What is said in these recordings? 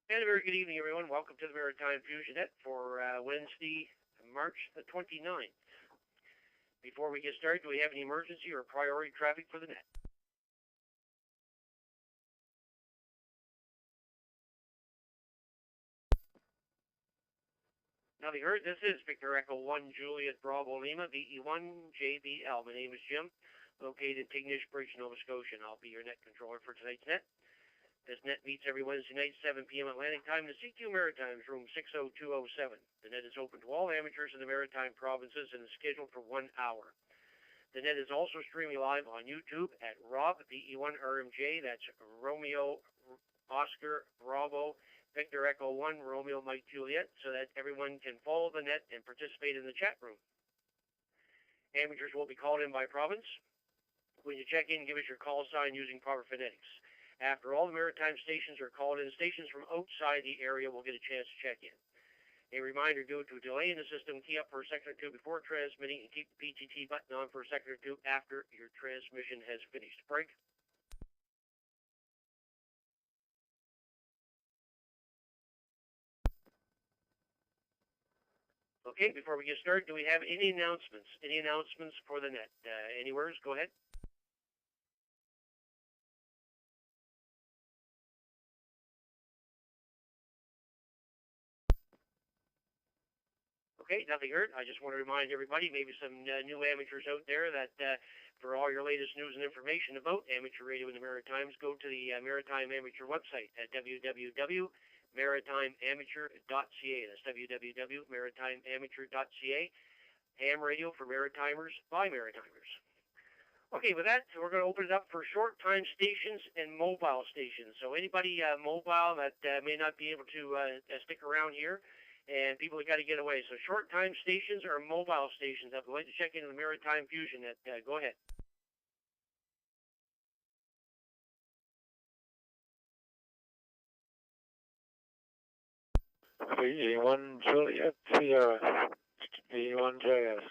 And a very good evening, everyone. Welcome to the Maritime Fusion Net for Wednesday, March the 29th. Before we get started, do we have any emergency or priority traffic for the net? Now, the Earth, this is Victor Echo 1 Juliet Bravo Lima, VE1 JBL. My name is Jim, located in Tignish Bridge, Nova Scotia, and I'll be your net controller for tonight's net. This net meets every Wednesday night, 7 p.m. Atlantic Time in the CQ Maritimes, room 60207. The net is open to all amateurs in the Maritime provinces and is scheduled for 1 hour. The net is also streaming live on YouTube at Rob, VE1RMJ, that's Romeo Oscar Bravo Victor Echo 1 Romeo Mike Juliet, so that everyone can follow the net and participate in the chat room. Amateurs will be called in by province. When you check in, give us your call sign using proper phonetics. After all the maritime stations are called in, stations from outside the area will get a chance to check in. A reminder, due to a delay in the system, key up for a second or two before transmitting and keep the PTT button on for a second or two after your transmission has finished. Break. Okay, before we get started, do we have any announcements? Any announcements for the net? Any words? Go ahead. Okay, nothing heard. I just want to remind everybody, maybe some new amateurs out there, that for all your latest news and information about amateur radio in the Maritimes, go to the Maritime Amateur website at www.maritimeamateur.ca. That's www.maritimeamateur.ca. Ham radio for Maritimers by Maritimers. Okay, with that, we're going to open it up for short time stations and mobile stations. So anybody mobile that may not be able to stick around here, and people have got to get away. So short time stations or mobile stations, I'd like to check into the Maritime Fusion Net. Go ahead. VE1 Juliet Sierra, VE1 JS.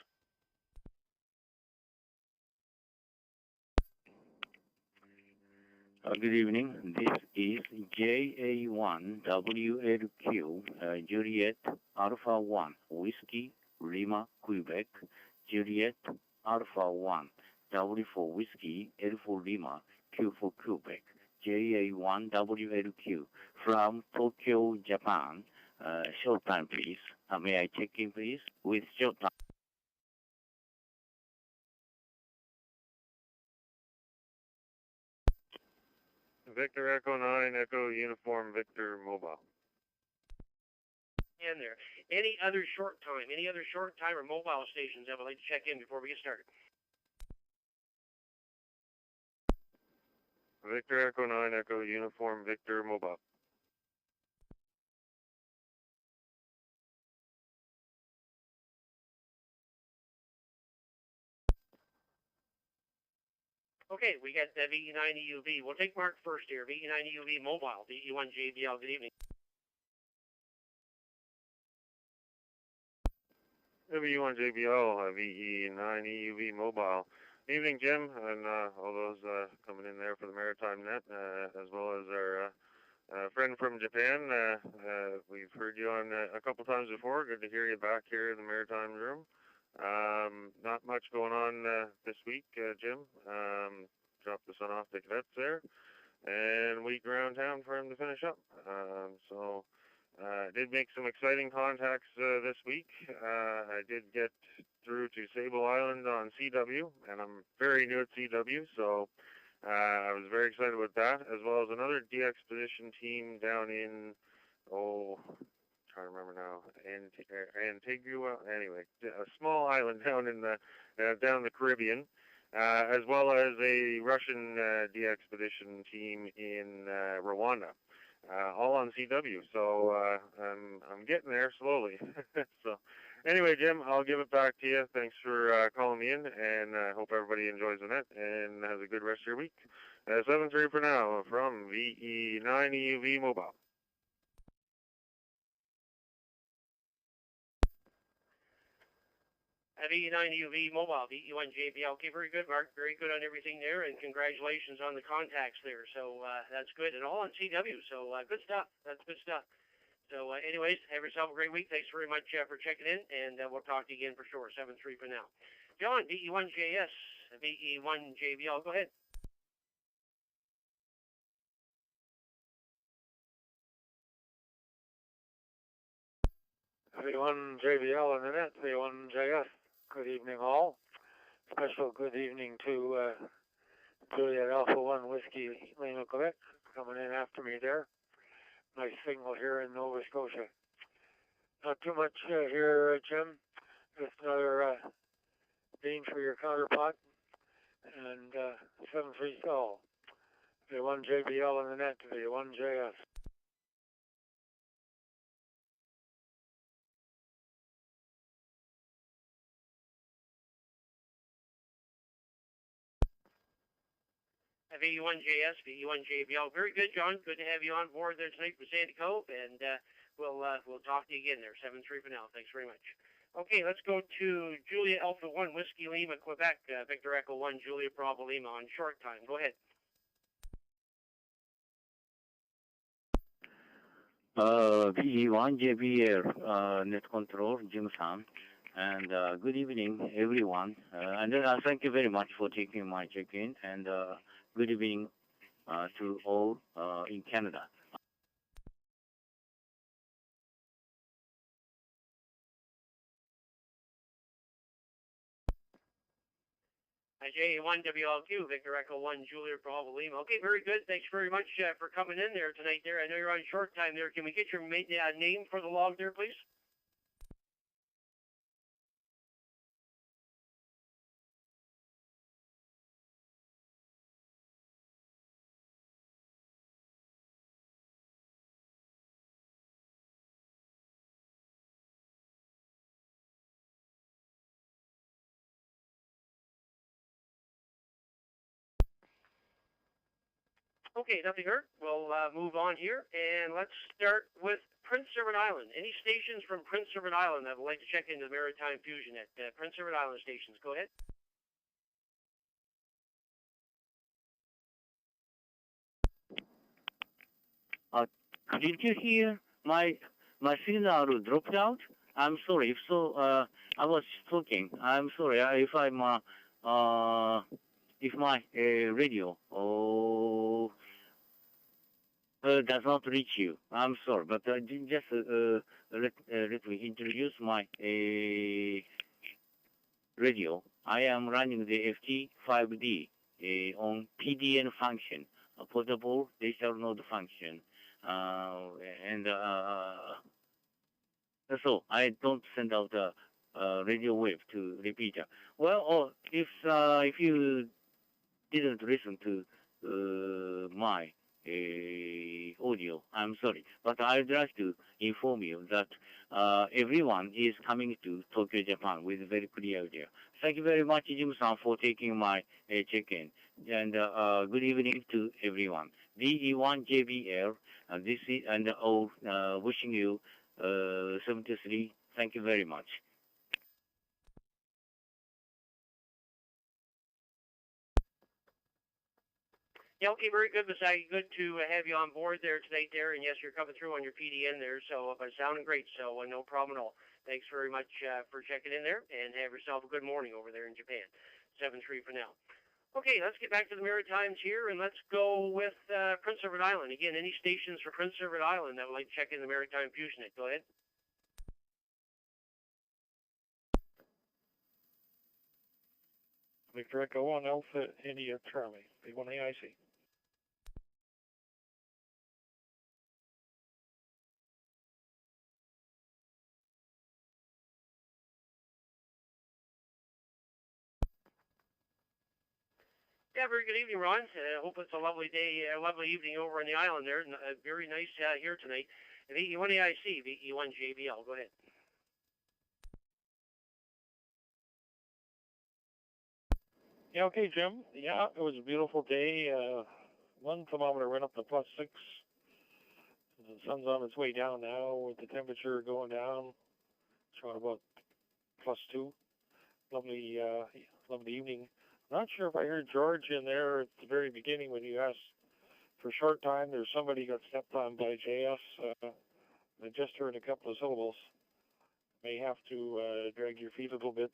Good evening. This is JA1WLQ Juliet Alpha 1 Whiskey Lima Quebec Juliet Alpha 1 W for Whiskey L for Lima Q for Quebec JA1WLQ from Tokyo, Japan. Short time, please. May I check in, please, with short time? Victor Echo 9 Echo Uniform Victor Mobile. And there. Any other short time or mobile stations I would like to check in before we get started? Victor Echo 9 Echo Uniform Victor Mobile. Okay, we got VE9EUV. We'll take Mark first here. VE9EUV Mobile, VE1 JBL. Good evening. VE1 JBL, VE9EUV Mobile. Evening, Jim, and all those coming in there for the Maritime Net, as well as our friend from Japan. We've heard you on a couple times before. Good to hear you back here in the Maritime room. Not much going on this week, Jim. Dropped the son off to cadets there, and week around town for him to finish up. Did make some exciting contacts this week. I did get through to Sable Island on CW, and I'm very new at CW, so I was very excited with that, as well as another de-expedition team down in, trying to remember now, Antigua, anyway, a small island down in the Caribbean, as well as a Russian de-expedition team in Rwanda, all on CW. So I'm getting there slowly. So anyway, Jim, I'll give it back to you. Thanks for calling me in, and I hope everybody enjoys the net and has a good rest of your week. 7-3 for now from VE9EUV Mobile. VE9UV Mobile, VE1JBL. Okay, very good, Mark. Very good on everything there, and congratulations on the contacts there. So that's good, and all on CW. So good stuff. That's good stuff. So anyways, have yourself a great week. Thanks very much for checking in, and we'll talk to you again for sure. 7-3 for now. John, VE1JS, VE1JBL. Go ahead. V1JBL in the net, V1JS. Good evening, all. Special good evening to Juliet Alpha 1 Whiskey Lima, Quebec, coming in after me there. Nice signal here in Nova Scotia. Not too much here, Jim. Just another bean for your counterpot. And 7-3 stall. V1JBL in the net, V1JS. VE1JS, VE1JBL. Very good, John. Good to have you on board there tonight for Sandy Cove, and we'll talk to you again there. 7-3 for now. Thanks very much. Okay, let's go to Julia Alpha 1 Whiskey Lima, Quebec. Victor Echo 1 Julia Bravo Lima on short time. Go ahead. VE1JBL net control, Jim San. And good evening, everyone. And thank you very much for taking my check-in. And good evening to all in Canada. J1WLQ, Victor Echo 1 Julia Bravo Lima. Okay, very good. Thanks very much for coming in there tonight there. I know you're on short time there. Can we get your name for the log there, please? Okay, nothing heard. We'll move on here, and let's start with Prince Edward Island. Any stations from Prince Edward Island that would like to check into the Maritime Fusion Net? Prince Edward Island stations, go ahead. Did you hear my signal dropped out? I'm sorry. If so, I was talking. I'm sorry if my radio does not reach you. I'm sorry, but just let me introduce my radio. I am running the FT5D on PDN function, a portable digital node function, and so I don't send out a radio wave to repeater. Well, if you didn't listen to my audio, I'm sorry, but I'd like to inform you that everyone is coming to Tokyo, Japan with very clear audio. Thank you very much, Jim-san, for taking my check-in, and good evening to everyone. VE1JBL, this is, and all wishing you 73. Thank you very much. Yeah, okay, very good, Masagi. Good to have you on board there tonight there, and yes, you're coming through on your PDN there, so but sounding great, so no problem at all. Thanks very much for checking in there, and have yourself a good morning over there in Japan. 7-3 for now. Okay, let's get back to the Maritimes here, and let's go with Prince Edward Island. Again, any stations for Prince Edward Island that would like to check in the Maritime Fusion Net? Go ahead. Victor Echo 1 Alpha India Charlie, V1AIC. Yeah, very good evening, Ron. Hope it's a lovely day, a lovely evening over on the island there. Very nice here tonight. VE1AIC, VE1JBL. Go ahead. Yeah, okay, Jim. Yeah, it was a beautiful day. 1 thermometer went up to +6. The sun's on its way down now with the temperature going down, showing about +2. lovely evening. Not sure if I heard George in there at the very beginning when you asked for a short time. There's somebody got stepped on by JS. I just heard a couple of syllables. May have to drag your feet a little bit.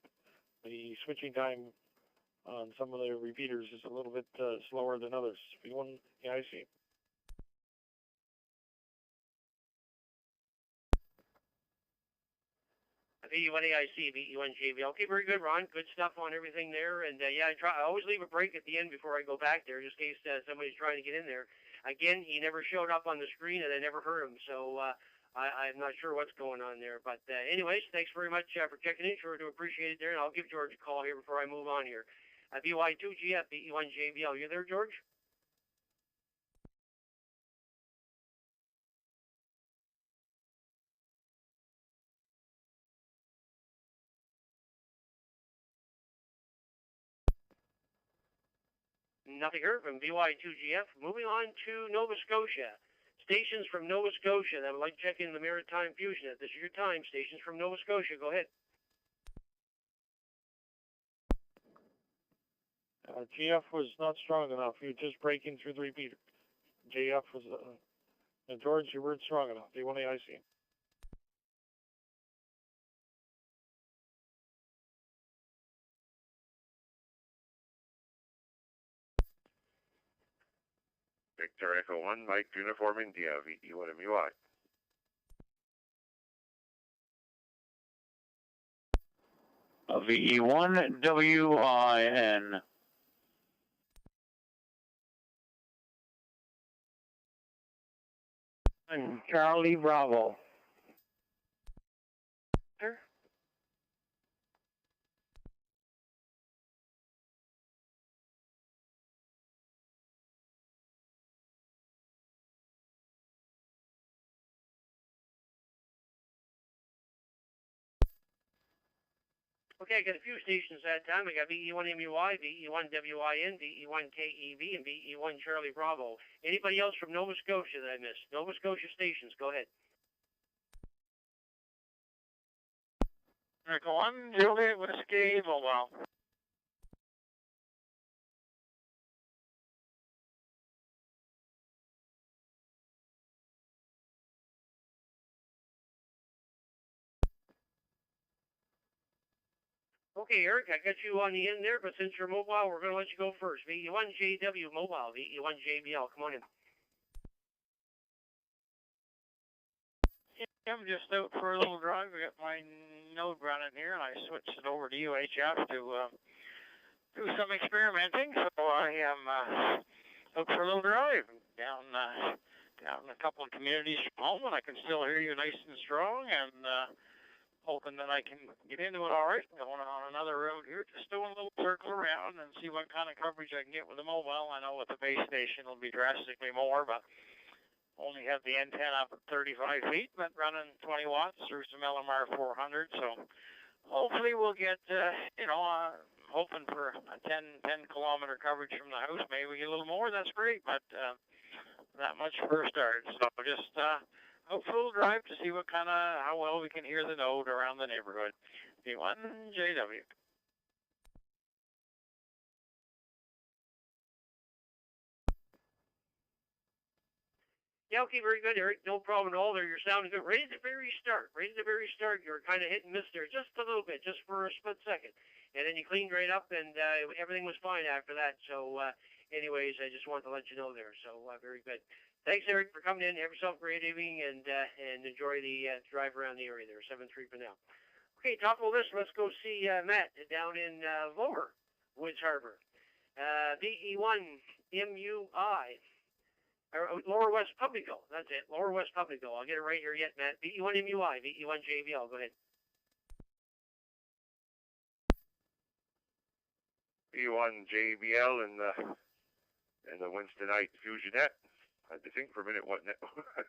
The switching time on some of the repeaters is a little bit slower than others. V1, yeah, I see. VE1 AIC, VE1 JBL. Okay, very good, Ron. Good stuff on everything there. And yeah, I always leave a break at the end before I go back there, just in case somebody's trying to get in there. Again, he never showed up on the screen, and I never heard him. So I'm not sure what's going on there. But anyways, thanks very much for checking in. Sure do appreciate it there. And I'll give George a call here before I move on here. VY2GF, VE1 JBL. You there, George? Nothing heard from VY2GF. Moving on to Nova Scotia. Stations from Nova Scotia that would like to check in the Maritime Fusion Net. This is your time. Stations from Nova Scotia. Go ahead. GF was not strong enough. You're just breaking through the repeater. JF was, George, you weren't strong enough. V1 AIC. Victor Echo 1, Mike Uniform India, VE1MUI. VE1 WIN. Charlie Bravo. Sir? Okay, I got a few stations that time. I got VE1MUI, VE1WIN, VE1KEV, and VE1 Charlie Bravo. Anybody else from Nova Scotia that I missed? Nova Scotia stations, go ahead. Echo 1, Juliet Whiskey, Mobile. Okay, Eric, I got you on the end there, but since you're mobile, we're going to let you go first. VE1JW Mobile, VE1JBL, come on in. Yeah, I'm just out for a little drive. I got my node running here, and I switched it over to UHF to do some experimenting. So I am out for a little drive down a couple of communities from home, and I can still hear you nice and strong, and hoping that I can get into it all right. Going on another road here, just doing a little circle around and see what kind of coverage I can get with the mobile. I know with the base station it'll be drastically more, but only have the antenna up at 35 feet, but running 20 watts through some LMR 400. So hopefully we'll get, hoping for a 10 kilometer coverage from the house. Maybe we get a little more, that's great, but that much for a start. So just hopeful drive to see how well we can hear the node around the neighborhood. V1 JW. Yeah, okay, very good, Eric. No problem at all there. You're sounding good. Right at the very start, you were kind of hit and miss there just a little bit, just for a split second. And then you cleaned right up, and everything was fine after that. So anyways, I just wanted to let you know there. So very good. Thanks, Eric, for coming in. Have yourself a great evening, and enjoy the drive around the area there. 7-3 for now. Okay, top of the list, let's go see Matt down in Lower Woods Harbor. VE1 MUI. Lower West Publico. That's it. Lower West Publico. I'll get it right here yet, Matt. VE1 MUI, VE1 JBL. Go ahead. VE1 JBL and the Wednesday night Fusion Net. I had to think for a minute what net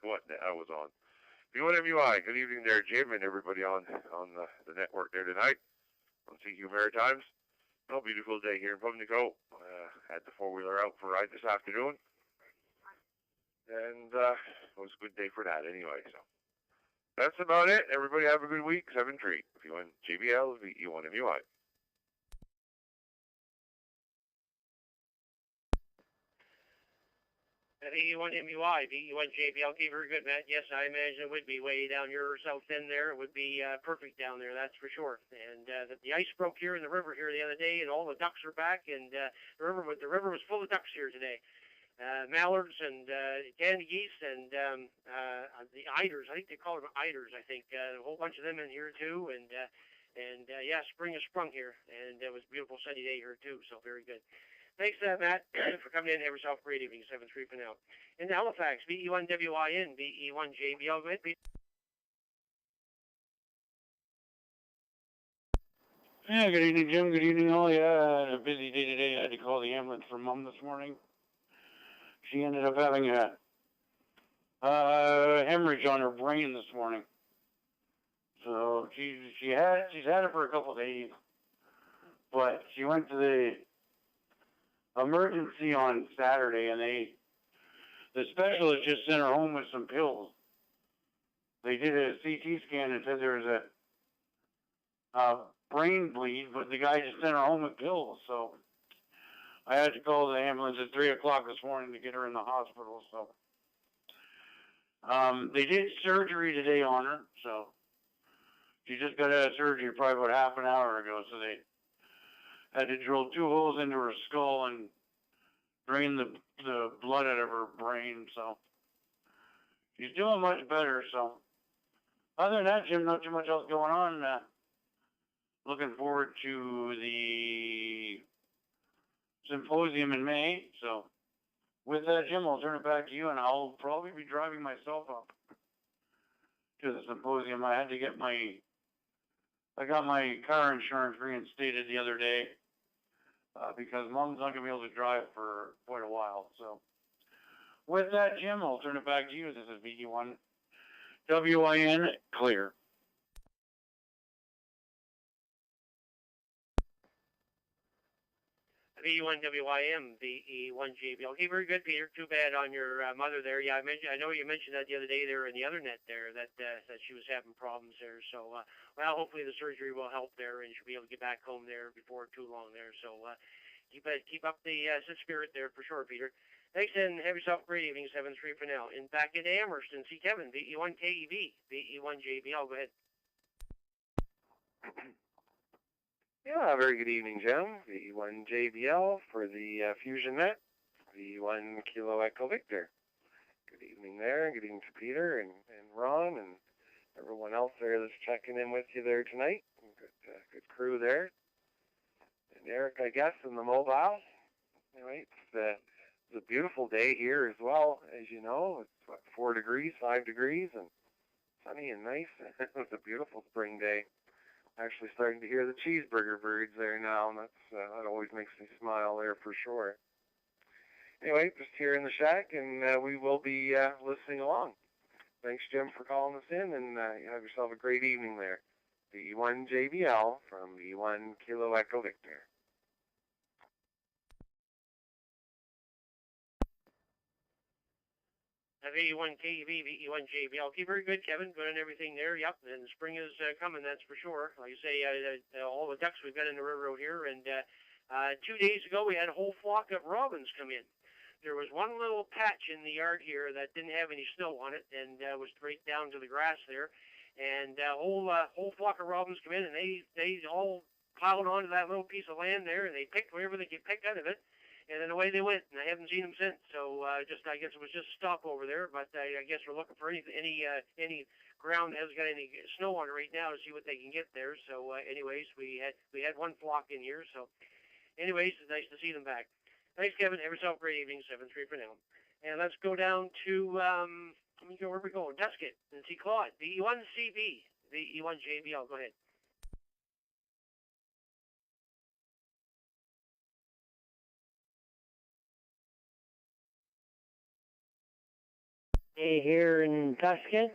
what net I was on. VE1 MUI. Good evening there, Jim, and everybody on the network there tonight on CQ Maritimes. Oh, beautiful day here in Pubnico. Had the four-wheeler out for a ride this afternoon. And it was a good day for that anyway. So that's about it. Everybody have a good week. 7-3. VE1 JBL, VE1 MUI. VE1MUI, VE1JBL, okay, very good, Matt. Yes, I imagine it would be way down your south end there. It would be perfect down there, that's for sure. And the ice broke here in the river here the other day, and all the ducks are back, and the river was full of ducks here today. Mallards and candy geese and the eiders. I think they call them eiders. I think a whole bunch of them in here too. And yeah, spring has sprung here, and it was a beautiful sunny day here too. So very good. Thanks, Matt, for coming in. Have yourself a great evening. 7-3 for now. In Halifax, VE1WIN, VE1JBL. Go ahead, Pete. Yeah, good evening, Jim. Good evening, all. Yeah, I had a busy day today. I had to call the ambulance for Mom this morning. She ended up having a hemorrhage on her brain this morning. So she's had it for a couple of days, but she went to the emergency on Saturday, and the specialist just sent her home with some pills. They did a CT scan and said there was a brain bleed, but the guy just sent her home with pills. So I had to call the ambulance at 3 o'clock this morning to get her in the hospital. So they did surgery today on her. So she just got out of surgery probably about half an hour ago. So they had to drill 2 holes into her skull and drain the blood out of her brain. So she's doing much better. So other than that, Jim, not too much else going on. Looking forward to the symposium in May. So with that, Jim, I'll turn it back to you, and I'll probably be driving myself up to the symposium. I got my car insurance reinstated the other day because Mom's not going to be able to drive for quite a while. So with that, Jim, I'll turn it back to you. This is VE1 WIN clear. VE1WIM, VE1JBL. Okay, very good, Peter. Too bad on your mother there. Yeah, I know you mentioned that the other day there in the other net there that she was having problems there. So, well, hopefully the surgery will help there and she'll be able to get back home there before too long there. So, keep up the spirit there for sure, Peter. Thanks, and have yourself a great evening. 7-3 for now. And back into Amherst and see Kevin, VE1KEV, VE1JBL. Go ahead. Yeah, very good evening, Jim. VE1JBL for the Fusion Net, VE1 Kilo Echo Victor. Good evening there. Good evening to Peter and Ron and everyone else there that's checking in with you there tonight. Good crew there. And Eric, I guess, in the mobile. Anyway, it's a beautiful day here as well, as you know. It's 4 degrees, 5 degrees, and sunny and nice. It's a beautiful spring day. Actually starting to hear the cheeseburger birds there now, and that always makes me smile there for sure. Anyway, just here in the shack, and we will be listening along. Thanks, Jim, for calling us in, and you have yourself a great evening there. VE1JBL from VE1 Kilo Echo Victor. VE1KEV, VE1JBL. Okay, very good, Kevin. Good on everything there. Yep, and spring is coming, that's for sure. Like you say, all the ducks we've got in the river out here, and 2 days ago we had a whole flock of robins come in. There was one little patch in the yard here that didn't have any snow on it, and was right down to the grass there. And a whole flock of robins come in, and they all piled onto that little piece of land there, and they picked whatever they could pick out of it. And then away they went, and I haven't seen them since. So I guess it was just stock over there. But I guess we're looking for any ground that hasn't got any snow on it right now to see what they can get there. So anyways, we had one flock in here. So anyways, it's nice to see them back. Thanks, Kevin. Have yourself a great evening. 7-3 for now. And let's go down to let me go where we go. Tuscan and see Claude. VE1CB, VE1JBL. Go ahead. Here in Tuscan,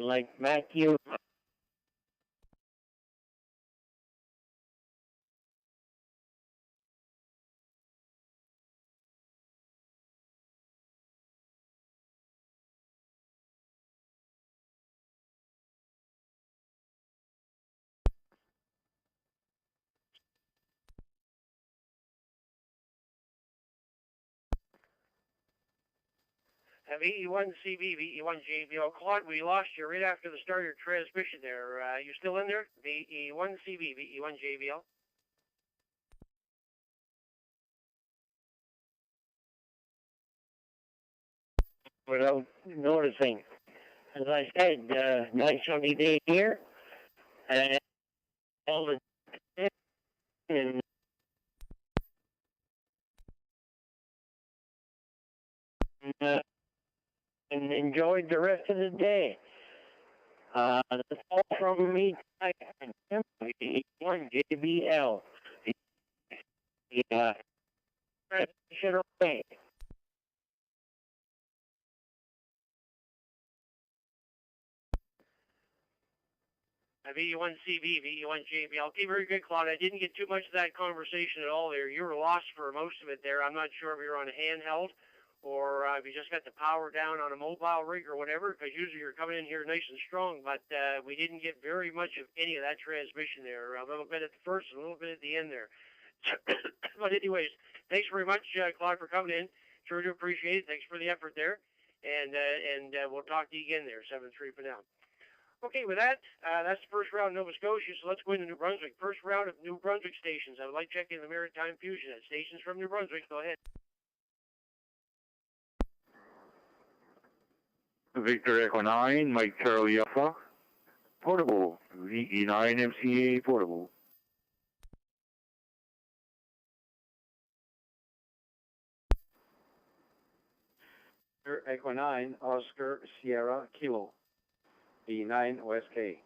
like Matthew. VE1CB, VE1JBL. Claude, we lost you right after the start of your transmission there. You still in there? VE1CB, VE1JBL. Without noticing. As I said, nice sunny day here. And all the and and enjoyed the rest of the day. That's all from me. One JBL. Yeah. Shit away. VE1CB, VE1JBL. Okay, very good, Claude. I didn't get too much of that conversation at all there. You were lost for most of it there. I'm not sure if you're on a handheld or if you just got the power down on a mobile rig or whatever, because usually you're coming in here nice and strong, but we didn't get very much of any of that transmission there. A little bit at the first and a little bit at the end there. But anyways, thanks very much, Claude, for coming in. Sure do appreciate it. Thanks for the effort there. And we'll talk to you again there, 7-3 for now. Okay, with that, that's the first round of Nova Scotia, so let's go into New Brunswick. First round of New Brunswick stations. I would like to check in the Maritime Fusion Net. Stations from New Brunswick, go ahead. Victor Echo 9, Mike Charlie Alpha, portable, VE9 MCA portable. Victor Echo 9, Oscar Sierra Kilo, V9 OSK.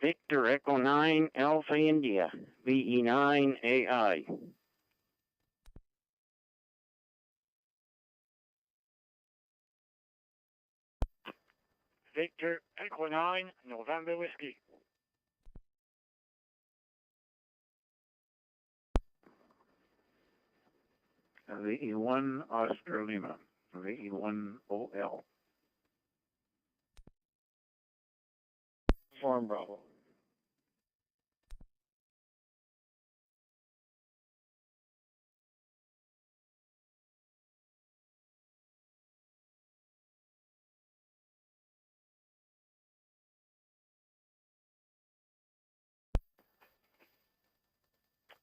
Victor Echo 9 Alpha India. VE9 AI. Victor Echo 9 November Whiskey. VE1 Oscar Lima, VE1 OL. Farm Bravo.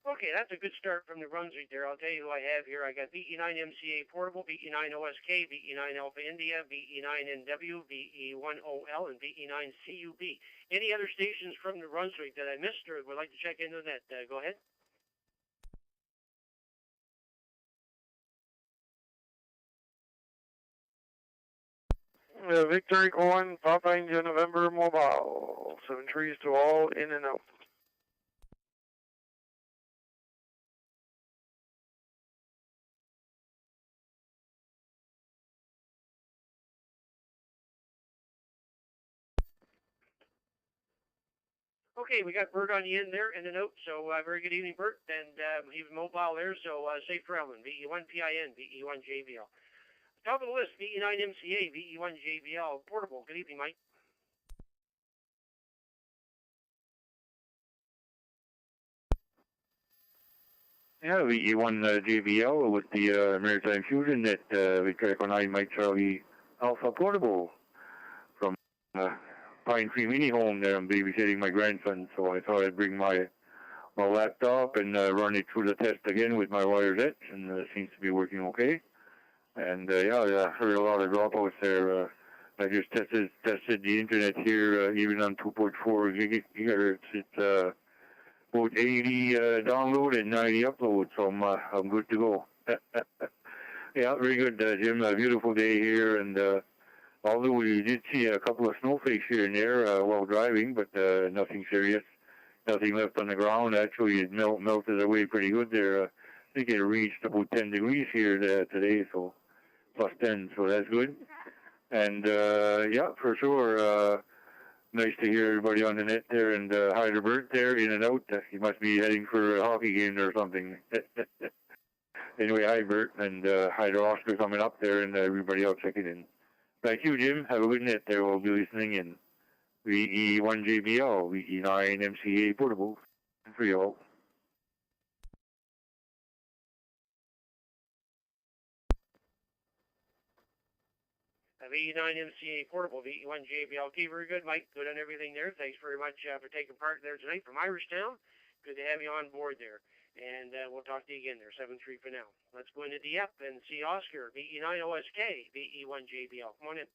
Okay, that's a good start from New Brunswick there. I'll tell you who I have here. I got VE9 MCA Portable, VE9 OSK, VE9 Alpha India, VE9 NW, VE1 OL, and VE9 CUB. Any other stations from New Brunswick that I missed or would like to check into that? Go ahead. Victor Echo 1, Papa India November Mobile. 7-3s to all in and out. Okay, we got Bert on the end there in the note, so very good evening, Bert, and he's mobile there, so safe traveling. VE1 PIN, VE1 JBL. Top of the list, VE9 MCA, VE1 JBL, portable. Good evening, Mike. Yeah, VE1 JBL with the Maritime Fusion Net, Victor Echo 9 Mike Charlie Alpha portable from Pine Tree Mini Home there. I'm babysitting my grandson, so I thought I'd bring my laptop and run it through the test again with my wireless, and it seems to be working okay. And yeah, I heard a lot of dropouts there. I just tested the internet here, even on 2.4 gigahertz. It's about 80 download and 90 upload, so I'm good to go. Yeah, very good, Jim. A beautiful day here, and although we did see a couple of snowflakes here and there while driving, but nothing serious. Nothing left on the ground. Actually, it melted away pretty good there. I think it reached about 10 degrees here today, so plus 10, so that's good. And yeah, for sure, nice to hear everybody on the net there, and hi to Bert there, in and out. He must be heading for a hockey game or something. Anyway, hi Bert, and hi to Oscar coming up there, and everybody else checking in. Thank you, Jim. Have a good net there. We'll be listening in. VE1JBL, VE9MCA portable, for y'all. VE9MCA portable, VE1JBL. Okay, very good, Mike. Good on everything there. Thanks very much for taking part there tonight from Irishtown. Good to have you on board there. And we'll talk to you again there, 7-3 for now. Let's go into Dieppe and see Oscar, VE9OSK, VE1JBL. Come on in.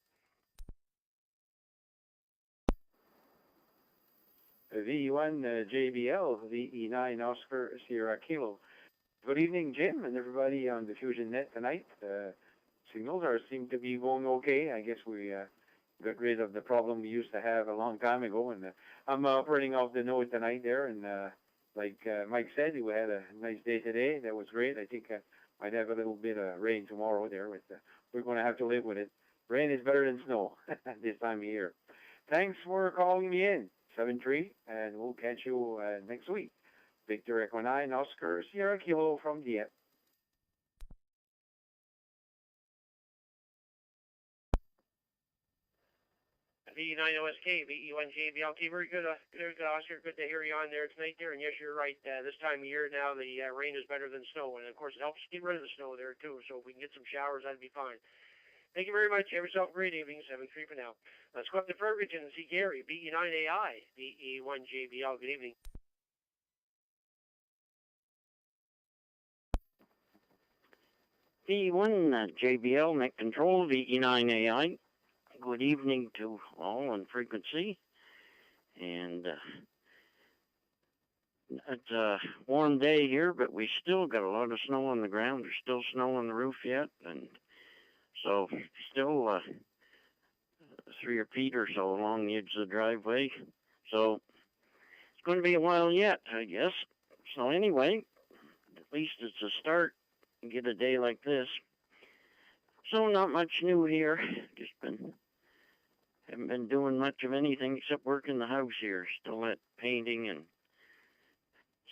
VE1 JBL, VE9 Oscar Sierra Kilo. Good evening, Jim, and everybody on the Fusion Net tonight. Signals seem to be going okay. I guess we got rid of the problem we used to have a long time ago, and I'm operating off the node tonight there. And like Mike said, we had a nice day today. That was great. I think might have a little bit of rain tomorrow there. We're going to have to live with it. Rain is better than snow this time of year. Thanks for calling me in, 7-3, and we'll catch you next week. Victor Echo 9, Oscar Sierra Kilo from Dieppe. VE9OSK, VE1JBL. Very good, Oscar. Good to hear you on there tonight there. And yes, you're right. This time of year now, the rain is better than snow. And of course, it helps get rid of the snow there too. So if we can get some showers, that'd be fine. Thank you very much. Have yourself a great evening. 7-3 for now. Let's go up to Ferguson and see Gary, VE9AI, VE1JBL. Good evening. VE1 JBL Net Control, VE9AI. Good evening to all on frequency. And it's a warm day here, but we still got a lot of snow on the ground. There's still snow on the roof yet, and so still 3 feet or so along the edge of the driveway. So it's going to be a while yet, I guess. So anyway, at least it's a start. Get a day like this. So not much new here. Just haven't been doing much of anything except work in the house here. Still at painting and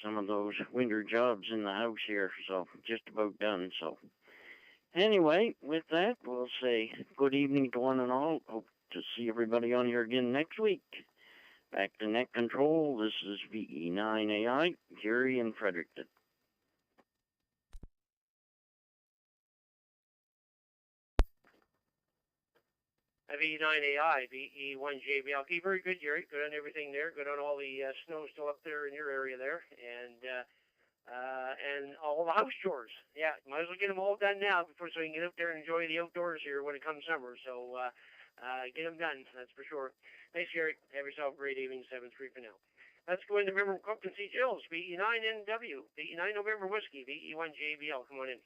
some of those winter jobs in the house here. So just about done. So anyway, with that, we'll say good evening to one and all. Hope to see everybody on here again next week. Back to Net Control. This is VE9AI, Gary in Fredericton. VE9AI, VE1JBL. Okay, very good, Gary. Good on everything there. Good on all the snow still up there in your area there. And all the house chores. Yeah, might as well get them all done now before so you can get up there and enjoy the outdoors here when it comes summer. So get them done, that's for sure. Thanks, Gary. Have yourself a great evening, 7-3 for now. Let's go into November Cook and see Jills, VE9NW, VE9 November Whiskey, VE1JBL. Come on in.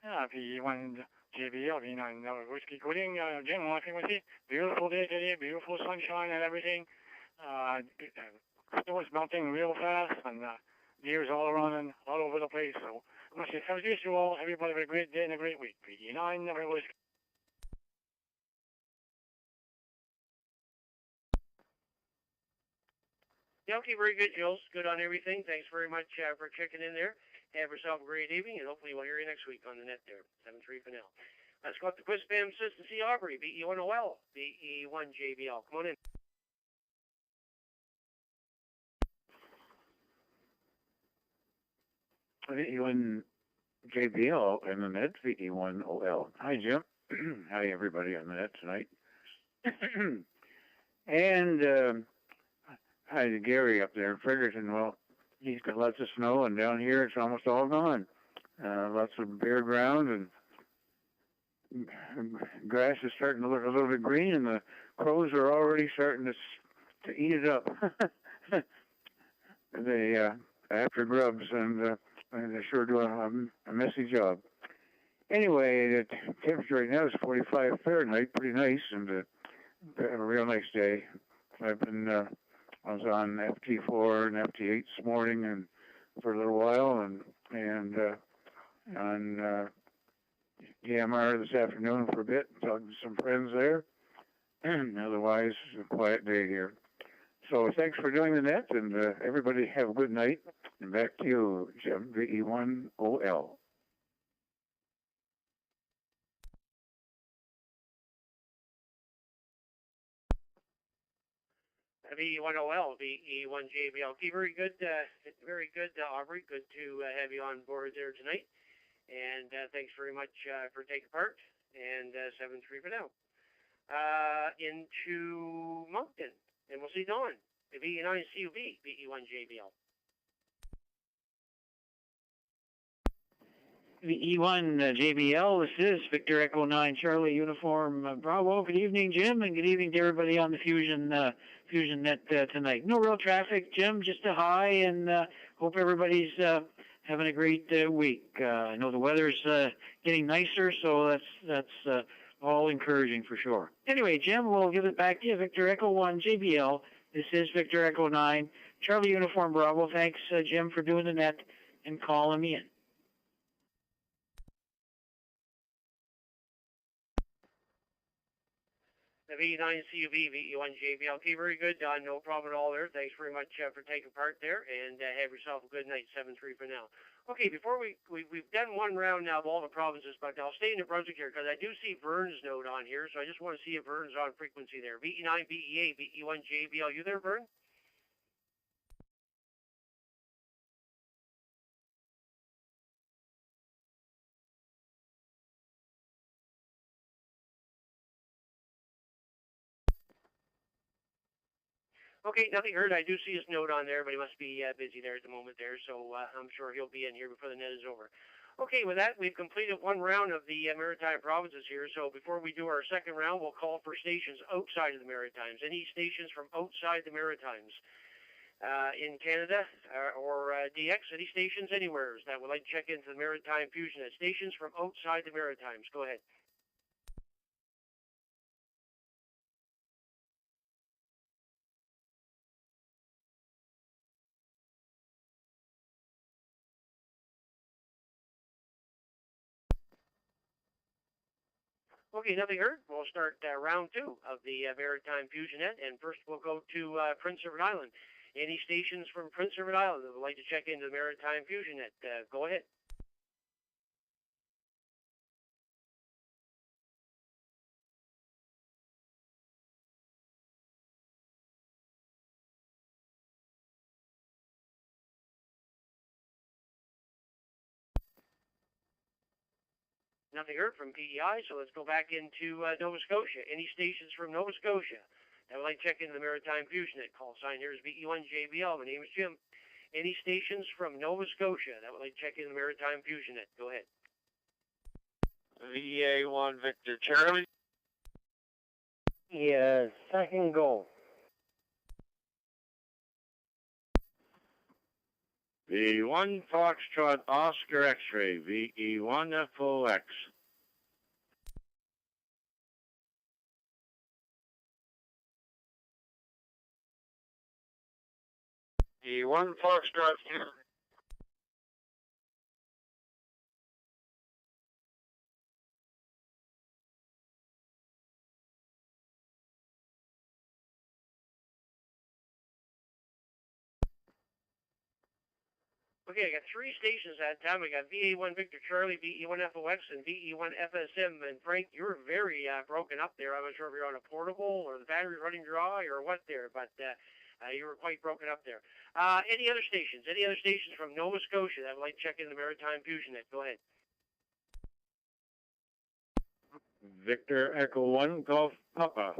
Yeah, VE1 JBL, VE9 Whiskey. Good evening, Jim, on frequency. Beautiful day today, beautiful sunshine and everything. Snow is melting real fast, and deers all around and all over the place. So I must say, thank you to all. Everybody have a great day and a great week. VE9 Whiskey. Yeah, okay, very good, Jules. Good on everything. Thanks very much for checking in there. Have yourself a great evening, and hopefully we'll hear you next week on the net there. 7-3 for now. Let's go up to Quiz Spam Assistant C. Aubrey, VE1OL, VE1JBL. Come on in. VE1 JBL in the net, VE1OL. Hi, Jim. Hi, everybody on the net tonight. And hi to Gary up there in Fredericton. Well, he's got lots of snow, and down here it's almost all gone. Lots of bare ground, and grass is starting to look a little bit green, and the crows are already starting to eat it up. They after grubs, and they sure do a messy job. Anyway, the temperature right now is 45 Fahrenheit, pretty nice, and a real nice day. I was on FT4 and FT8 this morning, and for a little while, and on DMR this afternoon for a bit, talking to some friends there. And otherwise, a quiet day here. So thanks for doing the net, and everybody have a good night. And back to you, Jim, VE1OL. VE1OL, VE1JBL. Okay, very good, Aubrey. Good to have you on board there tonight. And thanks very much for taking part. And 7-3 for now. Into Moncton. And we'll see Dawn. VE9CUV, VE1JBL. VE1 JBL, this is Victor Echo 9 Charlie Uniform Bravo. Good evening, Jim, and good evening to everybody on the Fusion Net tonight. No real traffic, Jim, just a hi, and hope everybody's having a great week. I know the weather's getting nicer, so that's all encouraging for sure. Anyway, Jim, we'll give it back to you. Victor Echo 1 JBL, this is Victor Echo 9 Charlie Uniform Bravo. Thanks, Jim, for doing the net and calling me in. The VE9CUV, VE1JBL. Okay, very good, Don. No problem at all there. Thanks very much for taking part there, and have yourself a good night. 7-3 for now. Okay, before we've done one round now of all the provinces, but I'll stay in New Brunswick here because I do see Vern's note on here, so I just want to see if Vern's on frequency there. VE9, VE8, VE1JBL. You there, Vern? Okay, nothing heard. I do see his note on there, but he must be busy there at the moment there, so I'm sure he'll be in here before the net is over. Okay, with that, we've completed one round of the Maritime provinces here, so before we do our second round, we'll call for stations outside of the Maritimes. Any stations from outside the Maritimes in Canada or DX, any stations anywhere that would like to check into the Maritime Fusion Net. Stations from outside the Maritimes. Go ahead. Okay, nothing heard. We'll start round two of the Maritime Fusion Net, and first we'll go to Prince Edward Island. Any stations from Prince Edward Island that would like to check into the Maritime Fusion Net, go ahead. Nothing heard from PEI, so let's go back into Nova Scotia. Any stations from Nova Scotia that would like to check into the Maritime Fusion Net? Call sign here is VE1JBL. My name is Jim. Any stations from Nova Scotia that would like to check into the Maritime Fusion Net? Go ahead. VA1 Victor Charlie. Yeah, second go. VE1 Foxtrot Oscar X-ray, VE1 FOX. VA1 Foxtrot. Okay, I got three stations at that time. I got VA1 Victor Charlie, VE1 FOX, and VE1 FSM. And Frank, you were very broken up there. I'm not sure if you're on a portable or the battery running dry or what there, but you were quite broken up there. Any other stations? Any other stations from Nova Scotia that would like to check in the Maritime Fusion Net? Go ahead. Victor Echo 1 Golf Papa.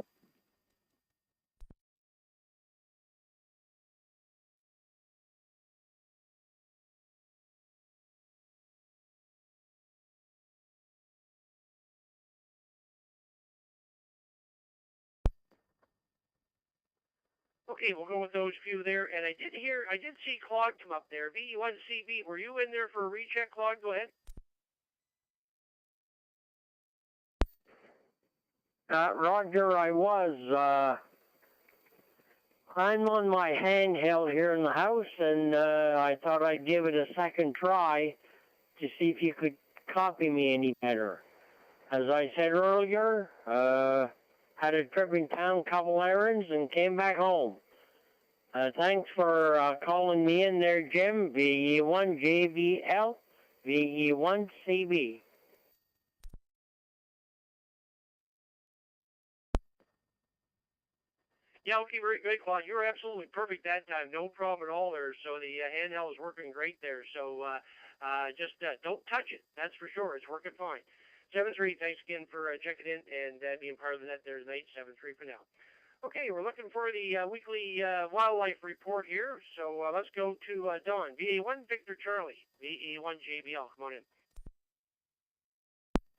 Okay, we'll go with those few there. And I did see Claude come up there. VE1CB, were you in there for a recheck, Claude? Go ahead. Roger, I was. I'm on my handheld here in the house, and I thought I'd give it a second try to see if you could copy me any better. As I said earlier, had a trip in town, couple errands, and came back home. Thanks for calling me in there, Jim. VE1JBL, VE1CB. Yeah, okay, very good, Claude. You were absolutely perfect that time. No problem at all there. So the handheld is working great there. So just don't touch it. That's for sure. It's working fine. 7-3, thanks again for checking in and being part of the net there tonight. 7-3 for now. Okay, we're looking for the weekly wildlife report here. So let's go to Don. VA1 Victor Charlie. VA1 JBL. Come on in.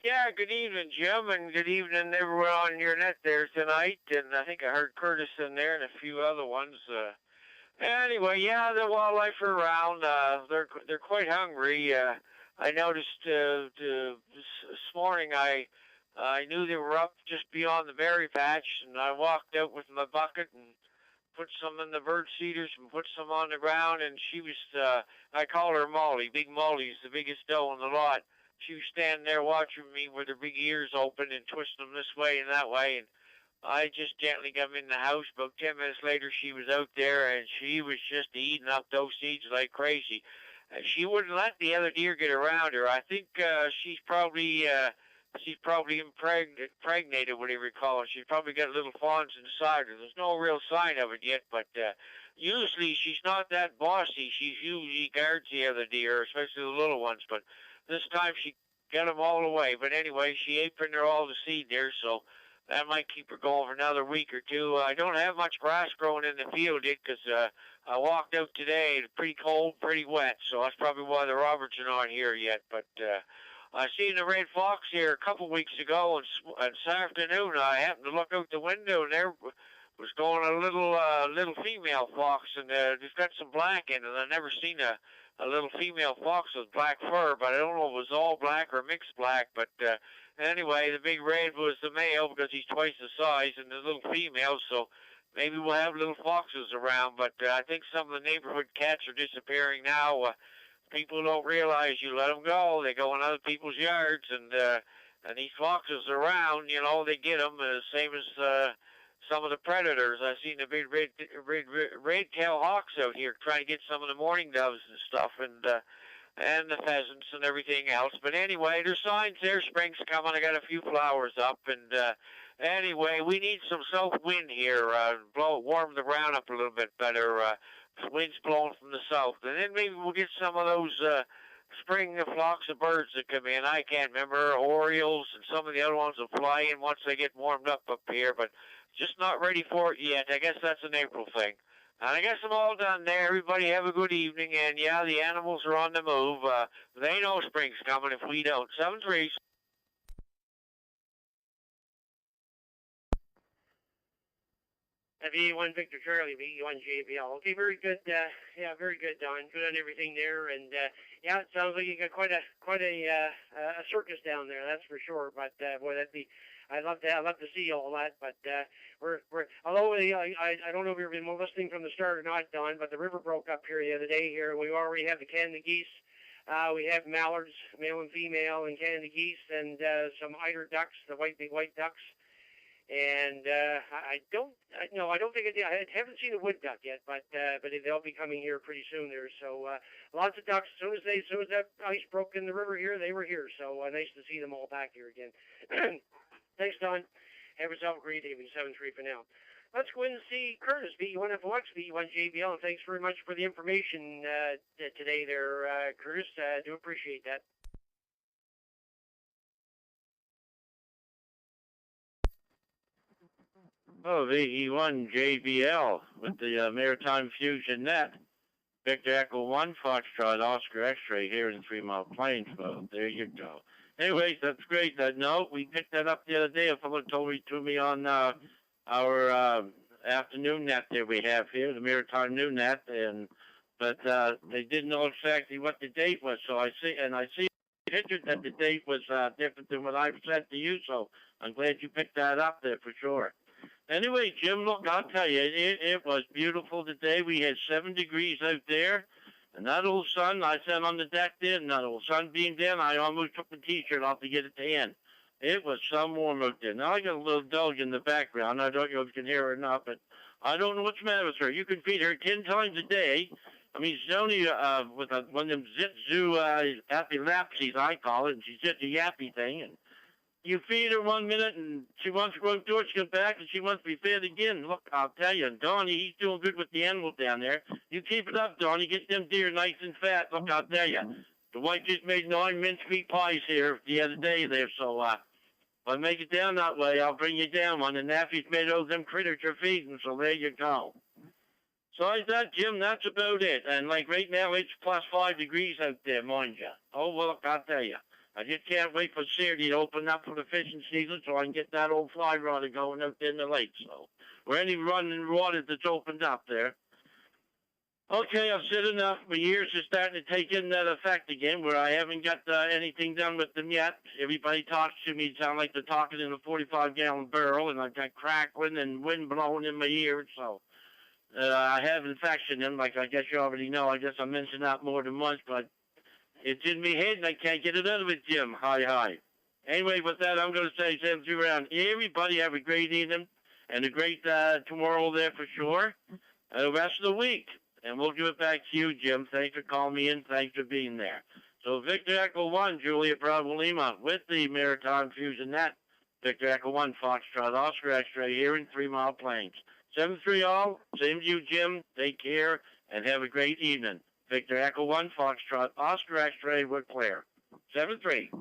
Yeah, good evening, Jim, and good evening everyone on your net there tonight. And I think I heard Curtis in there and a few other ones. Anyway, yeah, the wildlife are around. They're quite hungry. I noticed this morning I knew they were up just beyond the berry patch, and I walked out with my bucket and put some in the bird feeders and put some on the ground. And she was, I call her Molly. Big Molly's the biggest doe in the lot. She was standing there watching me with her big ears open and twisting them this way and that way. And I just gently got in the house. About 10 minutes later, she was out there, and she was just eating up those seeds like crazy. She wouldn't let the other deer get around her. I think she's probably impregnated, whatever you call it. She's probably got little fawns inside her. There's no real sign of it yet, but usually she's not that bossy. She usually guards the other deer, especially the little ones, but this time she got them all away. But anyway, she ate from there all the seed there, so that might keep her going for another week or two. I don't have much grass growing in the field yet because I walked out today. It's pretty cold, pretty wet, so that's probably why the Roberts are not here yet. But I seen the red fox here a couple weeks ago, and this afternoon I happened to look out the window, and there was going a little female fox, and it's got some black in it. I never seen a little female fox with black fur, but I don't know if it was all black or mixed black. But anyway, the big red was the male because he's twice the size, and the little female, so maybe we'll have little foxes around. But I think some of the neighborhood cats are disappearing now. People don't realize you let them go. They go in other people's yards, and these foxes are around, you know, they get them, same as some of the predators. I've seen the big red-tailed hawks out here trying to get some of the mourning doves and stuff, and the pheasants and everything else. But anyway, there's signs there. Spring's coming. I got a few flowers up, and anyway, we need some south wind here. Warm the ground up a little bit better. Wind's blowing from the south, and then maybe we'll get some of those spring flocks of birds that come in. I can't remember, Orioles and some of the other ones will fly in once they get warmed up here, but just not ready for it yet. I guess that's an April thing. And I guess I'm all done there. Everybody have a good evening, and yeah, the animals are on the move. They know spring's coming if we don't. 7-3. VA1 Victor Charlie, VA1 JBL. Okay, very good. Yeah, very good, Don. Good on everything there, and yeah, it sounds like you got quite a circus down there. That's for sure. But boy, I'd love to see all that. But we're although I don't know if you've been listening from the start or not, Don, but the river broke up here the other day. Here we already have the Canada geese. We have mallards, male and female, and Canada geese, and some eider ducks, the big white ducks. And I don't think I haven't seen a wood duck yet, but they'll be coming here pretty soon there. So lots of ducks. As soon as that ice broke in the river here, they were here. So nice to see them all back here again. Thanks, Don. Have yourself a great evening. 7-3 for now. Let's go in and see Curtis, VE1FOX, VE1 JBL, and thanks very much for the information today there, Curtis. Do appreciate that. Oh, VE1 JBL with the Maritime Fusion Net. Victor Echo 1, Foxtrot, Oscar X-Ray here in 3 Mile Plains. Well, there you go. Anyways, that's great. No, we picked that up the other day. A fellow told me on our afternoon net there we have here, the Maritime New Net, but they didn't know exactly what the date was. So I see pictures that the date was different than what I've said to you. So I'm glad you picked that up there for sure. Anyway, Jim, look, I'll tell you, it was beautiful today. We had 7 degrees out there, and that old sun, I sat on the deck there, and that old sun beamed in. I almost took the T-shirt off to get it to end. It was some warm out there. Now I got a little dog in the background. I don't know if you can hear her or not, but I don't know what's the matter with her. You can feed her 10 times a day. I mean, she's only with one of them zit-zoo epilepsies, I call it, and she's just a yappy thing, and You feed her 1 minute and she wants to go to it, she comes back and she wants to be fed again. Look, I'll tell you, Donnie, he's doing good with the animals down there. You keep it up, Donnie, get them deer nice and fat. Look, I'll tell you, the wife just made 9 mincemeat pies here the other day there, so if I make it down that way, I'll bring you down one. And Naffy's made all them critters you're feeding, so there you go. So is that, Jim, that's about it. And like right now, it's plus 5 degrees out there, mind you. Oh, well, look, I'll tell you. I just can't wait for Saturday to open up for the fishing season so I can get that old fly rotter going out there in the lake. So, or any running water that's opened up there. Okay, I've said enough. My ears are starting to take in that effect again where I haven't got anything done with them yet. Everybody talks to me, sound like they're talking in a 45-gallon barrel, and I've got crackling and wind blowing in my ears. So, I have infection in, like I guess you already know. I guess I mentioned that more than once, but it's in my head and I can't get it out of it, Jim. Hi. Anyway, with that, I'm going to say send you around. Everybody have a great evening and a great tomorrow there for sure. And the rest of the week. And we'll give it back to you, Jim. Thanks for calling me in. Thanks for being there. So Victor Echo 1, Juliet Bravo Lima with the Maritime Fusion Net. Victor Echo 1, Foxtrot Oscar X-Ray here in 3 Mile Plains. 7-3 all. Same to you, Jim. Take care and have a great evening. Victor Echo 1, Foxtrot, Oscar X-Ray with Claire. 7-3.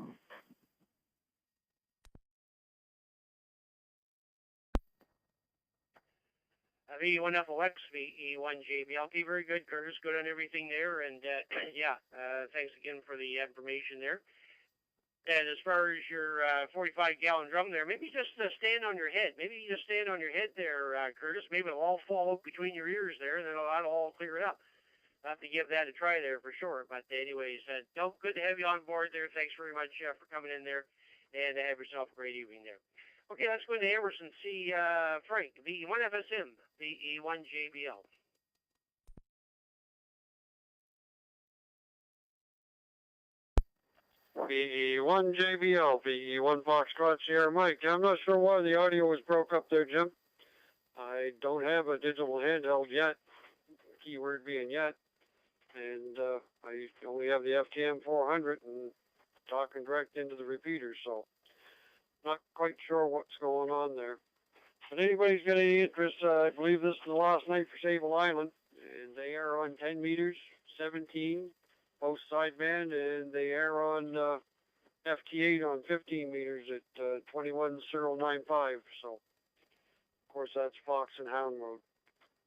VE1FLX, VE1JBL. Okay, very good, Curtis. Good on everything there. And, thanks again for the information there. And as far as your 45-gallon drum there, maybe just stand on your head. Maybe you just stand on your head there, Curtis. Maybe it'll all fall out between your ears there, and then that'll all clear it up. I'll have to give that a try there for sure. But anyways, good to have you on board there. Thanks very much for coming in there, and have yourself a great evening there. Okay, let's go into Emerson. See Frank, VE1FSM, VE1JBL. VE1JBL, VE1 Foxtrot Sierra Mike. I'm not sure why the audio was broke up there, Jim. I don't have a digital handheld yet, keyword being yet. And I only have the FTM 400 and talking direct into the repeater, so not quite sure what's going on there. But anybody's got any interest, I believe this is the last night for Sable Island, and they are on 10 meters, 17, both sideband, and they are on FT8 on 15 meters at 21.095, so of course that's Fox and Hound Road.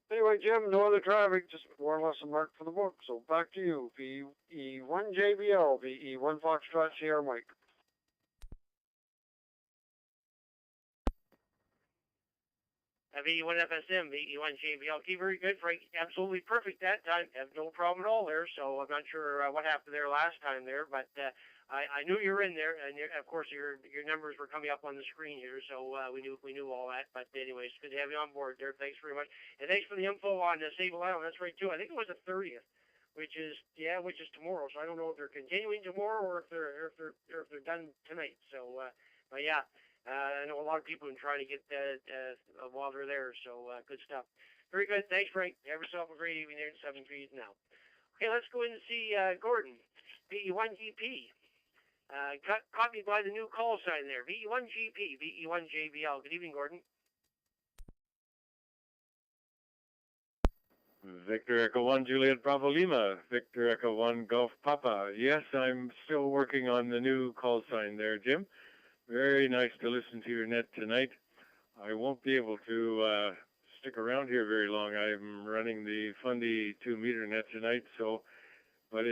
Anyway, Jim, no other traffic, just more or less a mark for the book. So back to you, VE1JBL, VE1 Foxtrot Sierra Mike. VE1FSM, VE1JBL. Okay, very good, Frank. Absolutely perfect that time. Have no problem at all there. So I'm not sure what happened there last time there, but I knew you were in there, and of course your numbers were coming up on the screen here, so we knew all that. But anyways, good to have you on board there. Thanks very much, and thanks for the info on Sable Island. That's right too. I think it was the 30th, which is tomorrow. So I don't know if they're continuing tomorrow or if they're done tonight. So, but yeah. I know a lot of people have been trying to get while they're there, so good stuff. Very good. Thanks, Frank. Have yourself a great evening there in 7 trees now. Okay, let's go in and see Gordon, VE1GP. Caught me by the new call sign there, VE1GP, VE1JBL. Good evening, Gordon. Victor Echo 1, Juliet Bravo Lima. Victor Echo 1, Golf Papa. Yes, I'm still working on the new call sign there, Jim. Very nice to listen to your net tonight. I won't be able to stick around here very long. I'm running the Fundy 2-meter net tonight, but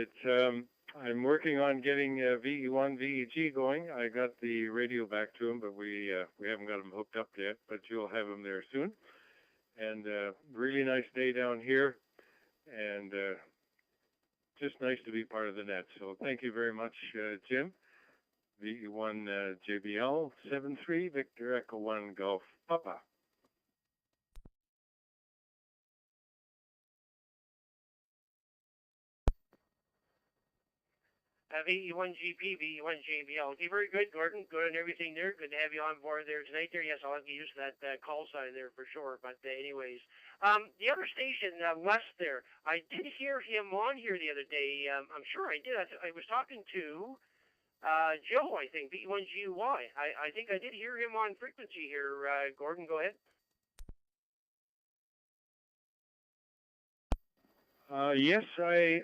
I'm working on getting VE1 VEG going. I got the radio back to him, but we haven't got him hooked up yet, but you'll have him there soon. And really nice day down here, and just nice to be part of the net. So thank you very much, Jim. VE1 JBL 73 Victor Echo 1 Golf Papa. VE1GP, VE1JBL. Okay, very good, Gordon. Good on everything there. Good to have you on board there tonight there. Yes, I'll have to use that call sign there for sure. But anyways, the other station, Les there, I did hear him on here the other day. I'm sure I did. I was talking to Joe, I think, VE1GY. I think I did hear him on frequency here. Gordon, go ahead. Yes, I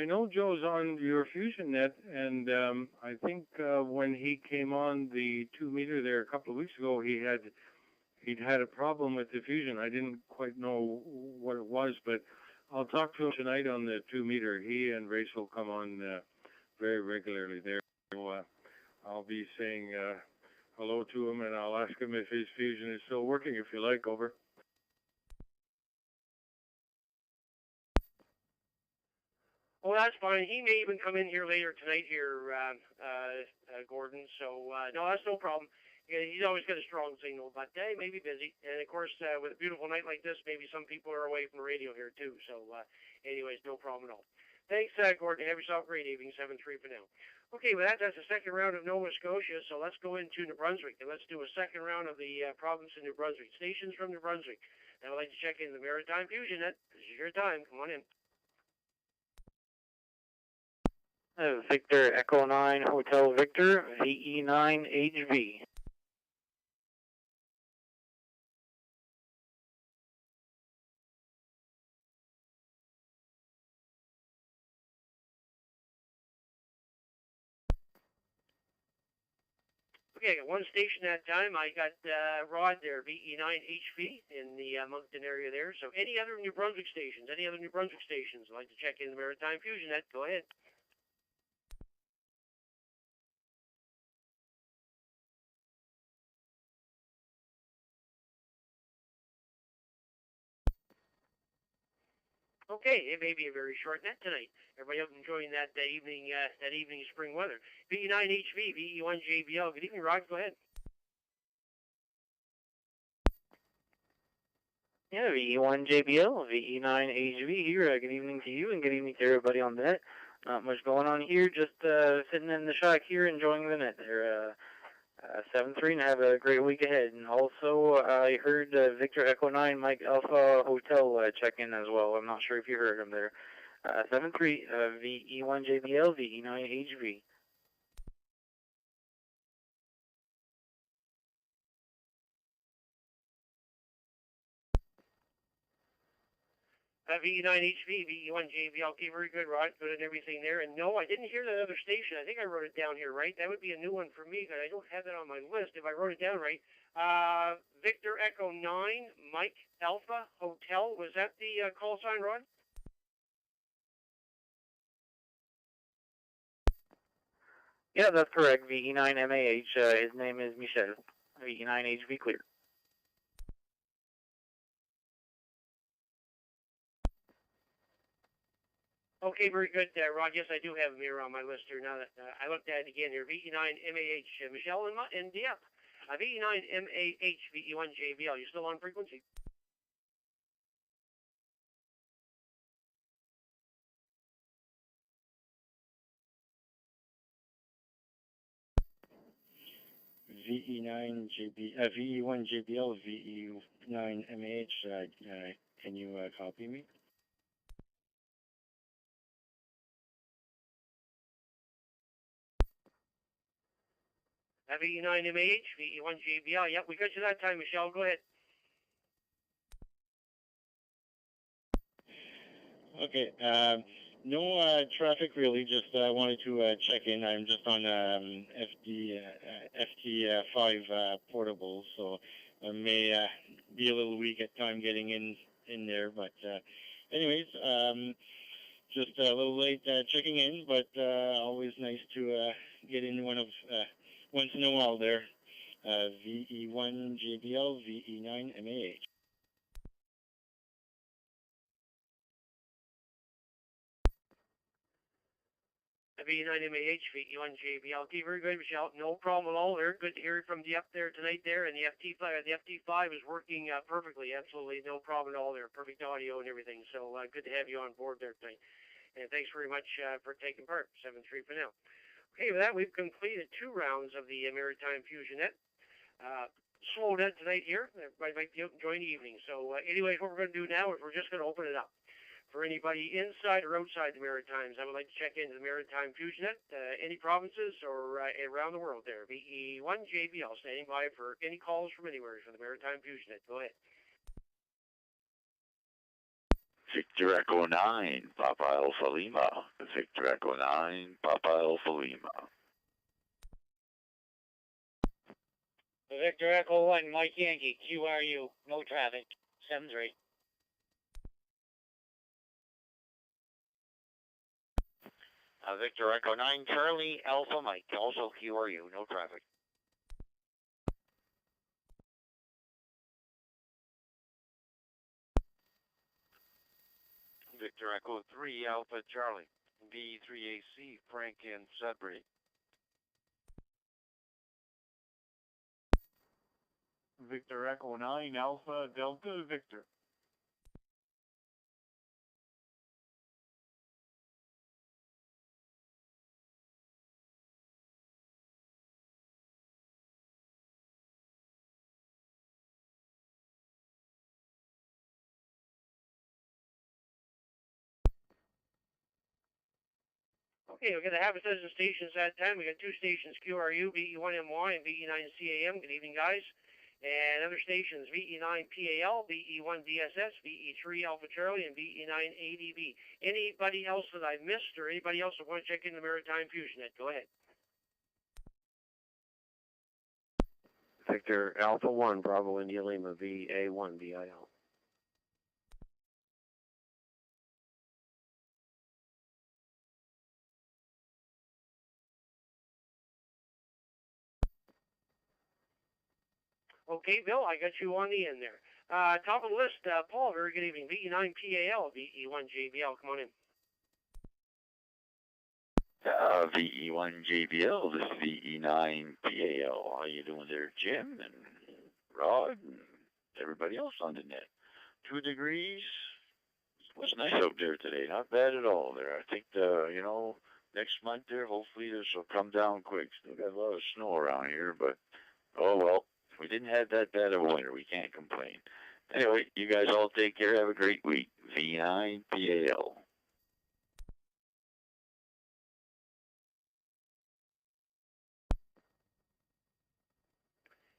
know Joe's on your Fusion Net, and I think when he came on the 2 meter there a couple of weeks ago, he'd had a problem with the Fusion. I didn't quite know what it was, but I'll talk to him tonight on the 2 meter. He and Race will come on very regularly there. So, I'll be saying hello to him, and I'll ask him if his Fusion is still working, if you like, over. Oh, that's fine. He may even come in here later tonight here, Gordon. So, no, that's no problem. Yeah, he's always got a strong signal, but he may be busy. And, of course, with a beautiful night like this, maybe some people are away from the radio here, too. So, anyways, no problem at all. Thanks, Gordon. Have yourself a great evening. 7-3 for now. Okay, well, that's the second round of Nova Scotia. So let's go into New Brunswick, and let's do a second round of the province of New Brunswick. Stations from New Brunswick. And I'd like to check in the Maritime Fusion Net. This is your time. Come on in. Victor Echo 9 Hotel Victor, VE9 HV. Okay, I got one station at a time. I got Rod there, VE9 HV in the Moncton area there. So any other New Brunswick stations? Any other New Brunswick stations? I'd like to check in the Maritime Fusion Net. Go ahead. Okay, it may be a very short net tonight. Everybody out enjoying that evening spring weather. VE9 HV, VE1 JBL. Good evening, Rod. Go ahead. Yeah, VE1 JBL, VE9 HV here. Good evening to you and good evening to everybody on the net. Not much going on here, just sitting in the shack here enjoying the net there. 7-3 and have a great week ahead. And also, I heard Victor Echo 9 Mike Alpha Hotel check in as well. I'm not sure if you heard him there. 7-3, VE1 JBL, VE9 HV. VE9 HV, VE1 JBL. Okay, very good, Rod. Good and everything there. And no, I didn't hear that other station. I think I wrote it down here, right? That would be a new one for me, because I don't have that on my list if I wrote it down right. Victor Echo 9, Mike Alpha Hotel. Was that the call sign, Rod? Yeah, that's correct. VE9 MAH. His name is Michel. VE9 HV clear. Okay, very good, Rod. Yes, I do have him here on my list here now that I looked at it again here. VE9 MAH, Michelle and yeah. VE9 MAH, VE1 JBL. You still on frequency? VE1 JBL, VE9 MAH. Can you copy me? VE9 MAH, VE1 JBL. Yep, we got you that time, Michelle. Go ahead. Okay. No traffic really. Just wanted to check in. I'm just on FT5 portable, so I may be a little weak at time getting in there. But anyways, just a little late checking in, but always nice to get in once in a while there. VE1 JBL, VE9 MAH. VE9 MAH, VE1 JBL. Okay, very good, Michelle. No problem at all there. Good to hear from you up there tonight there. And the FT5 is working perfectly. Absolutely no problem at all there. Perfect audio and everything. So good to have you on board there tonight. And thanks very much for taking part. 7-3 for now. Okay, with that, we've completed 2 rounds of the Maritime Fusion Net. Slow net tonight here. Everybody might be out enjoying the evening. So anyways, what we're going to do now is we're just going to open it up For anybody inside or outside the Maritimes, I would like to check into the Maritime Fusion Net, any provinces or around the world there. VE1JBL standing by for any calls from anywhere for the Maritime Fusion Net. Go ahead. Victor Echo 9, Papa Alpha Lima. Victor Echo 9, Papa Alpha Lima. Victor Echo 1, Mike Yankee, QRU, no traffic, 7-3. Victor Echo 9, Charlie Alpha Mike, also QRU, no traffic. Victor Echo 3, Alpha Charlie, B3AC, Frank and Sudbury. Victor Echo 9, Alpha Delta Victor. Okay, we're going to have a dozen stations that time. We got two stations, QRU, VE1MY, and VE9CAM. Good evening, guys. And other stations, VE9PAL, VE1DSS, VE3 Alpha Charlie, and VE9ADB. Anybody else that I missed or anybody else that want to check in the Maritime Fusion Net, go ahead. Victor Alpha 1, Bravo India Lima, VA1 BIL. Okay, Bill, I got you on the end there. Top of the list, Paul, very good evening. VE9PAL, VE1JBL, come on in. VE1JBL, this is VE9PAL. How you doing there, Jim and Rod and everybody else on the net? 2 degrees. It was nice out there today. Not bad at all there. I think, next month there, hopefully this will come down quick. Still got a lot of snow around here, but oh well. If we didn't have that bad of a winter, we can't complain. Anyway, you guys all take care. Have a great week. V9PAL.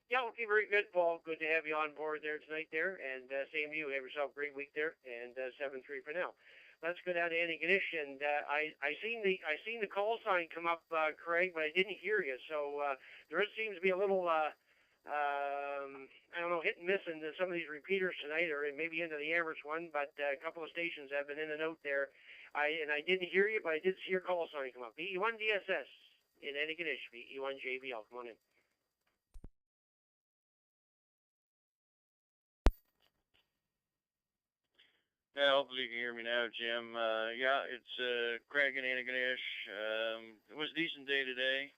Yeah, okay, very good, Paul. Good to have you on board there tonight there. And same to you. Have yourself a great week there. And 7-3 for now. Let's go down to Antigonish. And I seen the call sign come up, Craig, but I didn't hear you. So there seems to be a little... I don't know, hit and miss into some of these repeaters tonight, or maybe into the Amherst one, but a couple of stations have been in and out there. I didn't hear you, but I did see your call sign come up. VE1DSS in Antigonish, VE1JBL, come on in. Yeah, hopefully you can hear me now, Jim. Yeah, it's Craig and Antigonish. It was a decent day today.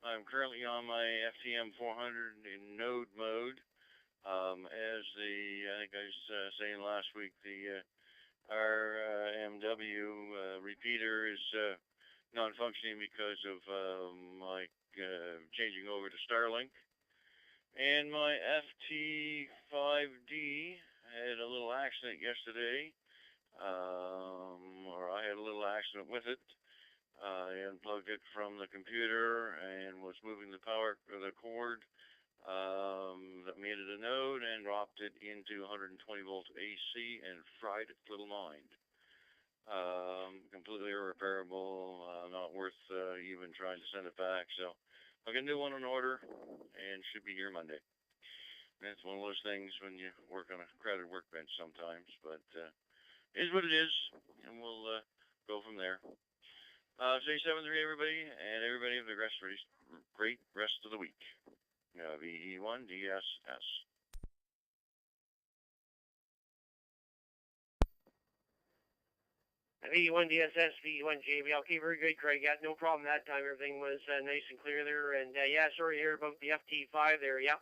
I'm currently on my FTM 400 in node mode. As I think I was saying last week, the RMW repeater is non-functioning because of changing over to Starlink. And my FT5D had a little accident yesterday, or I had a little accident with it. I unplugged it from the computer and was moving the cord that made it a node and dropped it into 120 volt AC and fried its little mind. Completely irreparable, not worth even trying to send it back. So I'll get a new one on order and should be here Monday. And it's one of those things when you work on a crowded workbench sometimes, but it is what it is, and we'll go from there. Stay 7-3, everybody, and everybody have the great rest of the week. VE1DSS. VE1DSS, VE1JBL. Okay, very good, Craig. Yeah, no problem that time. Everything was nice and clear there. And yeah, sorry to hear about the FT5 there. Yeah,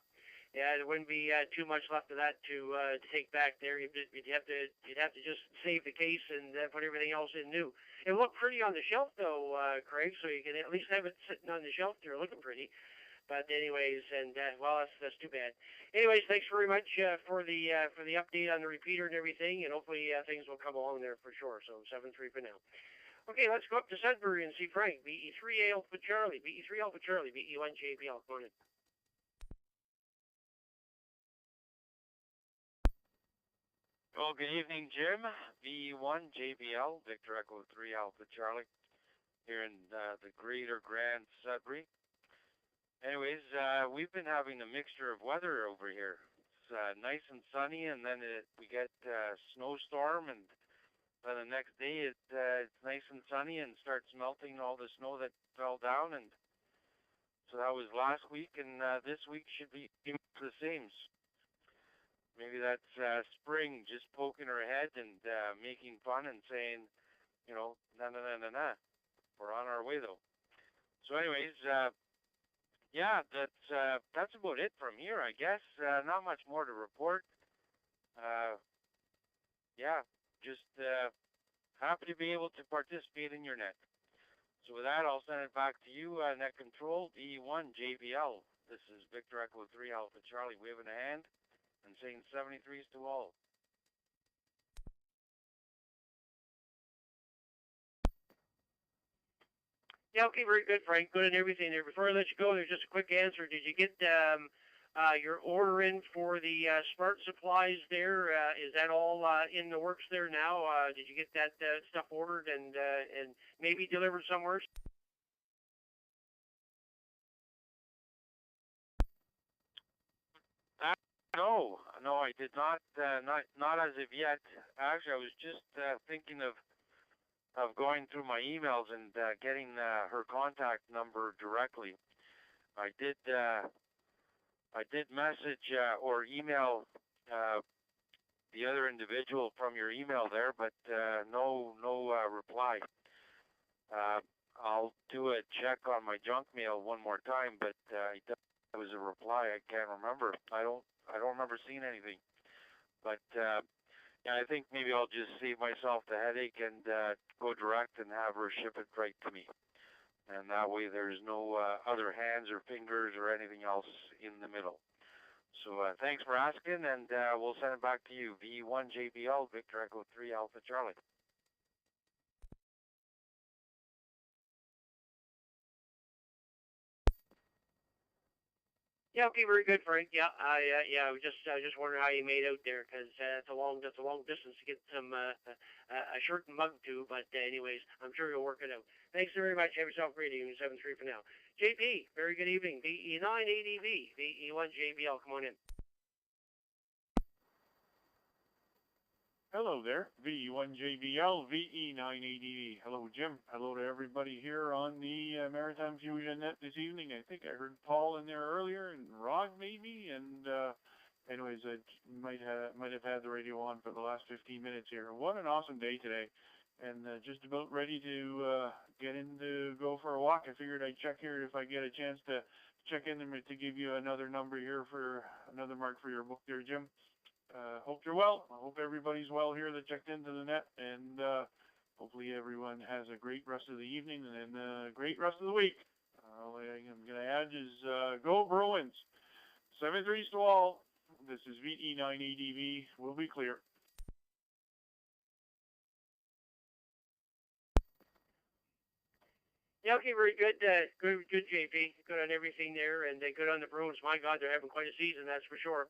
there wouldn't be too much left of that to take back there. You'd have to just save the case and put everything else in new. It looked pretty on the shelf though, Craig. So you can at least have it sitting on the shelf there, looking pretty. But anyways, and well, that's too bad. Anyways, thanks very much for the update on the repeater and everything, and hopefully things will come along there for sure. So 7-3 for now. Okay, let's go up to Sudbury and see Frank. BE3 Alpha Charlie, BE3 Alpha Charlie, BE1 JBL. Come on in. Well, good evening, Jim. BE1 JBL, Victor Echo 3 Alpha Charlie, here in the greater Grand Sudbury. Anyways, we've been having a mixture of weather over here. It's nice and sunny, and then we get snowstorm, and then the next day it's nice and sunny and starts melting all the snow that fell down. And so that was last week, and this week should be the same. Maybe that's spring just poking her head and making fun and saying, you know, na na na na na. We're on our way though. So anyways, yeah, that's about it from here, I guess. Not much more to report. Yeah, just happy to be able to participate in your net. So with that, I'll send it back to you, Net Control, BE1 JBL. This is Victor Echo 3 Alpha Charlie waving a hand and saying 73s to all. Yeah, okay, very good, Frank. Good and everything there. Before I let you go, there's just a quick answer. Did you get your order in for the smart supplies there? Is that all in the works there now? Did you get that stuff ordered and maybe delivered somewhere? No, I did not. Not as of yet. Actually, I was just thinking of going through my emails and getting her contact number directly. I did message or email the other individual from your email there, but no reply. I'll do a check on my junk mail one more time, but there was a reply. I can't remember. I don't remember seeing anything. But yeah, I think maybe I'll just save myself the headache and go direct and have her ship it right to me. And that way there's no other hands or fingers or anything else in the middle. So thanks for asking, and we'll send it back to you. V1 JBL, Victor Echo 3 Alpha Charlie. Yeah, okay, very good, Frank. Yeah, I was just wondering how you made out there, because it's a long distance to get some a shirt and mug to. But anyways, I'm sure you'll work it out. Thanks very much. Have yourself a great evening. 7-3 for now. JP, very good evening. VE9 ADV, VE1 JBL. Come on in. Hello there, VE1JBL, VE9ADV. Hello, Jim. Hello to everybody here on the Maritime Fusion Net this evening. I think I heard Paul in there earlier, and Rod maybe, and anyways, I might have had the radio on for the last 15 minutes here. What an awesome day today, and just about ready to get in to go for a walk. I figured I'd check here if I get a chance to check in to give you another number here for another mark for your book there, Jim. Hope you're well. I hope everybody's well here that checked into the net, and hopefully everyone has a great rest of the evening and a great rest of the week. All I'm going to add is go Bruins. 7-3s to all. This is VE9ADV. We'll be clear. Yeah, okay, very good. Good, JP. Good on everything there, and good on the Bruins. My God, they're having quite a season, that's for sure.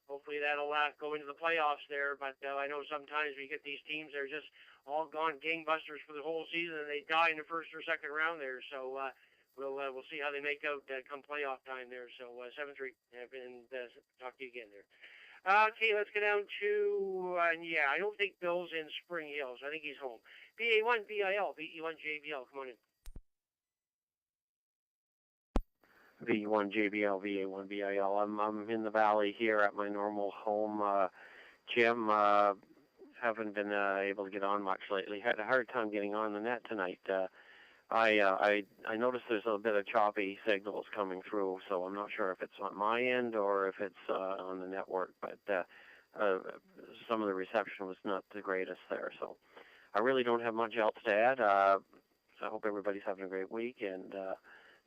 Hopefully that'll go into the playoffs there, but I know sometimes we get these teams that are just all gone gangbusters for the whole season, and they die in the first or second round there. So we'll see how they make out come playoff time there. So 7-3, and talk to you again there. Okay, let's get down to yeah, I don't think Bill's in Spring Hills. I think he's home. BA1 BIL, VE1 JBL. Come on in. V1 JBL, VA1 BIL. I'm in the valley here at my normal home, Jim. Haven't been able to get on much lately. Had a hard time getting on the net tonight. I noticed there's a bit of choppy signals coming through, so I'm not sure if it's on my end or if it's on the network. But some of the reception was not the greatest there, so I really don't have much else to add. I hope everybody's having a great week, and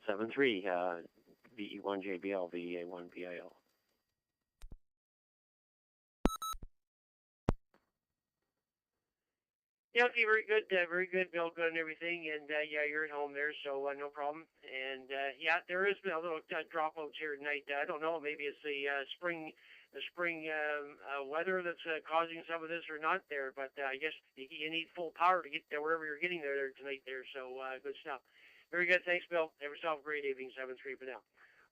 7-3. VE1JBL, VEA1BIL. Yeah, okay, very good, Bill, good and everything, and yeah, you're at home there, so no problem. And yeah, there is a little dropouts here tonight. I don't know, maybe it's the spring weather that's causing some of this or not there, but I guess you need full power to get there wherever you're getting there tonight there. So good stuff. Very good, thanks, Bill. Have yourself a great evening. 7-3 for now.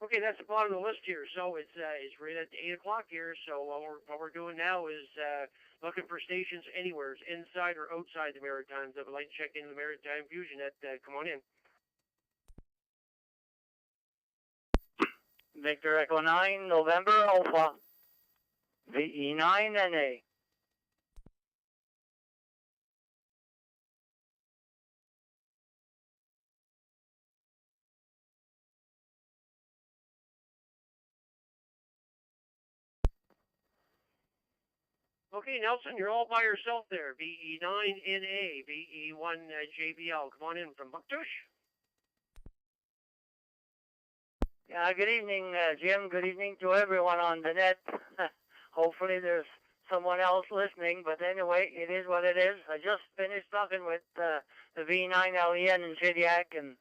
Okay, that's the bottom of the list here. So it's right at 8 o'clock here. So what we're doing now is looking for stations anywhere, inside or outside the Maritimes that would like to check into the Maritime Fusion Net. Come on in. Victor Echo 9, November Alpha, VE9NA. Okay, Nelson, you're all by yourself there. VE9NA, VE1JBL. Come on in from Bucktush. Yeah, good evening, Jim. Good evening to everyone on the net. Hopefully there's someone else listening, but anyway, it is what it is. I just finished talking with the V9LEN in Shediac, and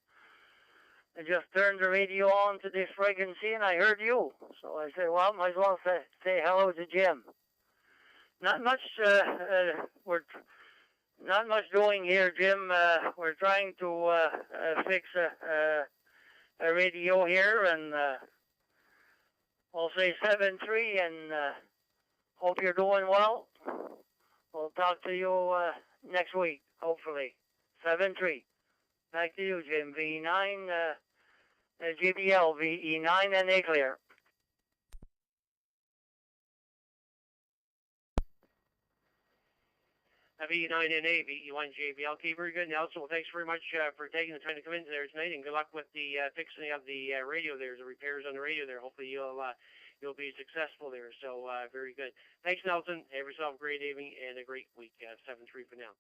I just turned the radio on to this frequency, and I heard you. So I said, well, might as well say hello to Jim. Not much, we're not much doing here, Jim. We're trying to fix a radio here, and I'll say 7-3, and hope you're doing well. We'll talk to you next week, hopefully. 7-3. Back to you, Jim. V9, GBL, VE9, and A clear. VE9NA, VE1JBL. Okay, very good, Nelson. Well, thanks very much for taking the time to come in there tonight, and good luck with the fixing of the radio there, the repairs on the radio there. Hopefully you'll be successful there. So very good. Thanks, Nelson. Have yourself a great evening and a great week. 7-3 for now.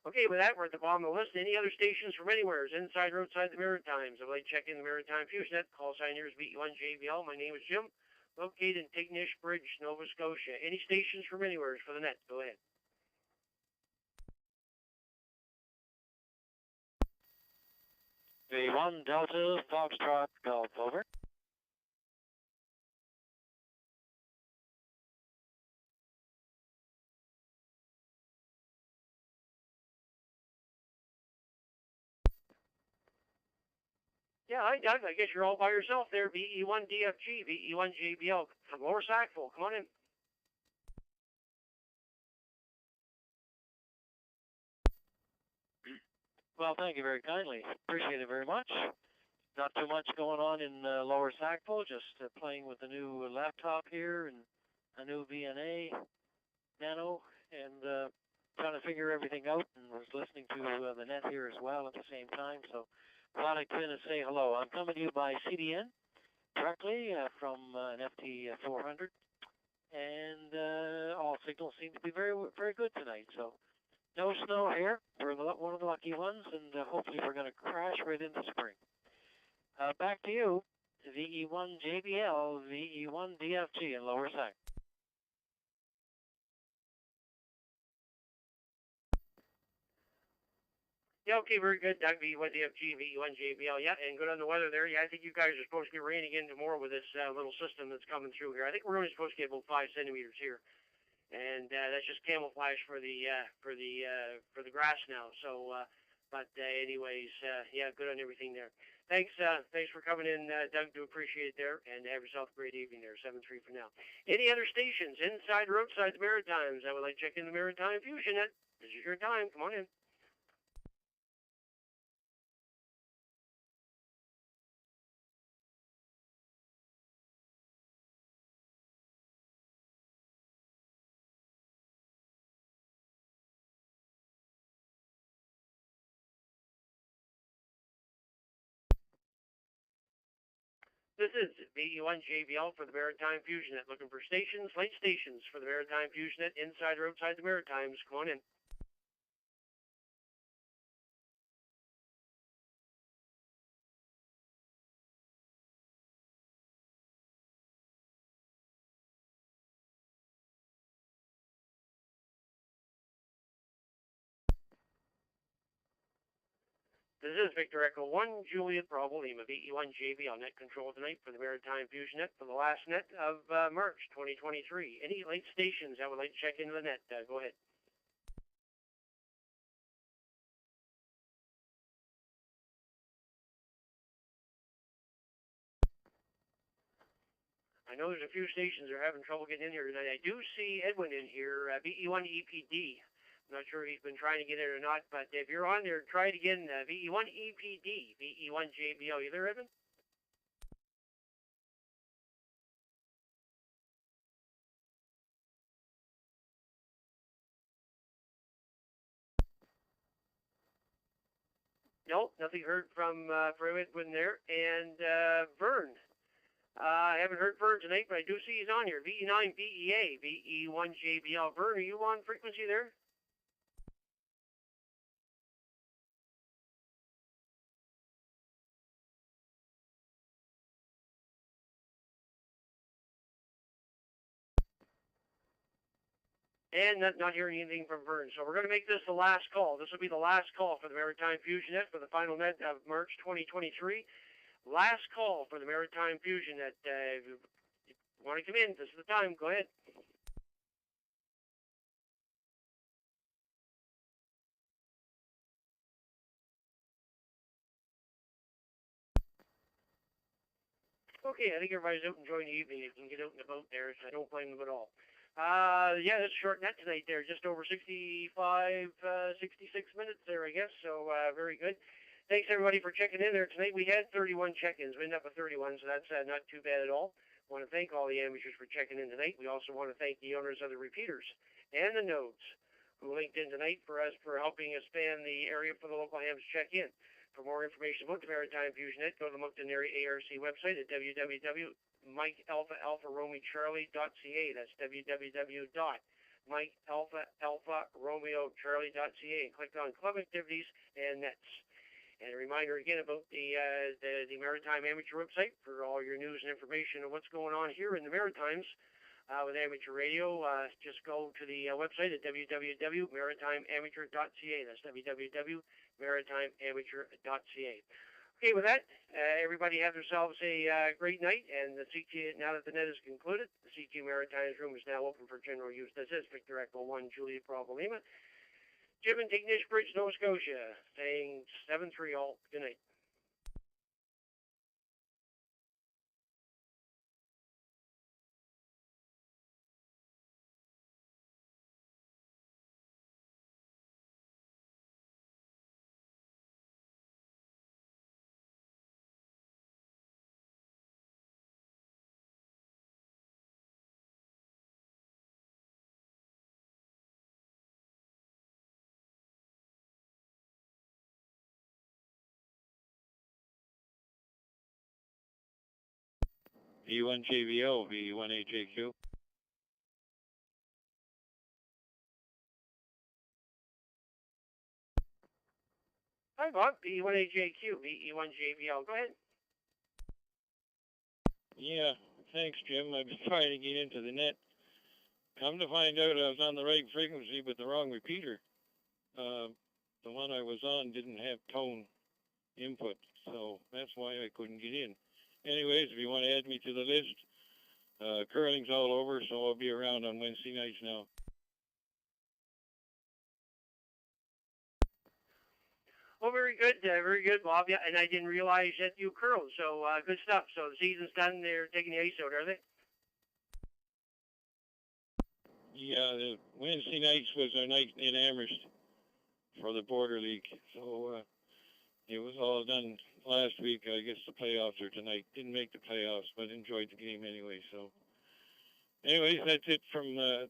Okay, with that, we're at the bottom of the list. Any other stations from anywhere, inside or outside the Maritimes? I'd like to check in the Maritime Fusion Net. Call sign here is VE1JBL. My name is Jim, located in Tignish Bridge, Nova Scotia. Any stations from anywhere for the net? Go ahead. V1 Delta Foxtrot Golf, over. Yeah, I guess you're all by yourself there. VE1 DFG, VE1 JBL from Lower Sackville. Come on in. Well, thank you very kindly. Appreciate it very much. Not too much going on in Lower Sackville, just playing with a new laptop here and a new VNA Nano, and trying to figure everything out, and was listening to the net here as well at the same time, so thought I'd come in and say hello. I'm coming to you by CDN directly from an FT400, and all signals seem to be very, very good tonight, so no snow here. We're one of the lucky ones, and hopefully we're going to crash right into spring. Back to you, VE1 JBL, VE1 DFG in Lower Sack. Yeah, okay, very good. Doug, VE1 DFG, VE1 JBL. Yeah, and good on the weather there. Yeah, I think you guys are supposed to be raining in tomorrow with this little system that's coming through here. I think we're only supposed to get about 5 centimeters here. And that's just camouflage for the grass now. So, but anyways, yeah, good on everything there. Thanks for coming in, Doug. Do appreciate it there, and have yourself a great evening there. 7-3 for now. Any other stations inside or outside the Maritimes? I would like to check in the Maritime Fusion Net. This is your time. Come on in. This is VE1 JBL for the Maritime Fusion Net. Looking for stations, light stations for the Maritime Fusion Net, inside or outside the Maritimes. Come on in. This is Victor Echo 1, Juliet Bravo Lima, VE1 JBL net control tonight for the Maritime Fusion Net for the last net of March 2023. Any late stations that would like to check into the net, go ahead. I know there's a few stations that are having trouble getting in here tonight. I do see Edwin in here, VE1 EPD. I'm not sure if he's been trying to get in or not, but if you're on there, try it again. VE1 EPD, VE1 JBL. You there, Edwin? No, nothing heard from Edwin there. And Vern. I haven't heard Vern tonight, but I do see he's on here. VE9 VEA, VE1 JBL. Vern, are you on frequency there? And not hearing anything from Vern. So we're going to make this the last call. This will be the last call for the Maritime Fusion Net for the final net of March 2023. Last call for the Maritime Fusion Net. If you want to come in, this is the time. Go ahead. Okay, I think everybody's out enjoying the evening. You can get out and about there, so I don't blame them at all. Yeah, that's a short net tonight there. Just over 65, 66 minutes there, I guess. So, very good. Thanks, everybody, for checking in there tonight. We had 31 check-ins. We ended up with 31, so that's not too bad at all. I want to thank all the amateurs for checking in tonight. We also want to thank the owners of the repeaters and the nodes who linked in tonight for helping expand the area for the local hams to check in. For more information about the Maritime Fusion Net, go to the Moncton Area ARC website at www.mikealpha.charlie.ca. That's www.mikealpha.charlie.ca, and click on Club Activities and Nets. And a reminder again about the Maritime Amateur website for all your news and information on what's going on here in the Maritimes with amateur radio. Just go to the website at www.maritimeamateur.ca. That's www.maritimeamateur.ca. Okay, with that, everybody have themselves a great night. And the CQ, now that the net is concluded, the CQ Maritimes room is now open for general use. This is Victor Echo 1, Juliet Bravo Lima. Jim in Tignish Bridge, Nova Scotia, saying 7-3 all. Good night. V1 JBL, V1 AJQ. Hi, Bob. V1AJQ, VE1JBL. Go ahead. Yeah, thanks, Jim. I've been trying to get into the net. Come to find out I was on the right frequency but the wrong repeater. The one I was on didn't have tone input, so that's why I couldn't get in. Anyways, if you want to add me to the list, curling's all over, so I'll be around on Wednesday nights now. Well, very good, Bob. Yeah, and I didn't realize that you curled, so good stuff. So the season's done. They're taking the ice out, are they? Yeah, the Wednesday nights was our night in Amherst for the Border League, so it was all done last week. I guess the playoffs are tonight. Didn't make the playoffs, but enjoyed the game anyway. So, anyways, that's it from the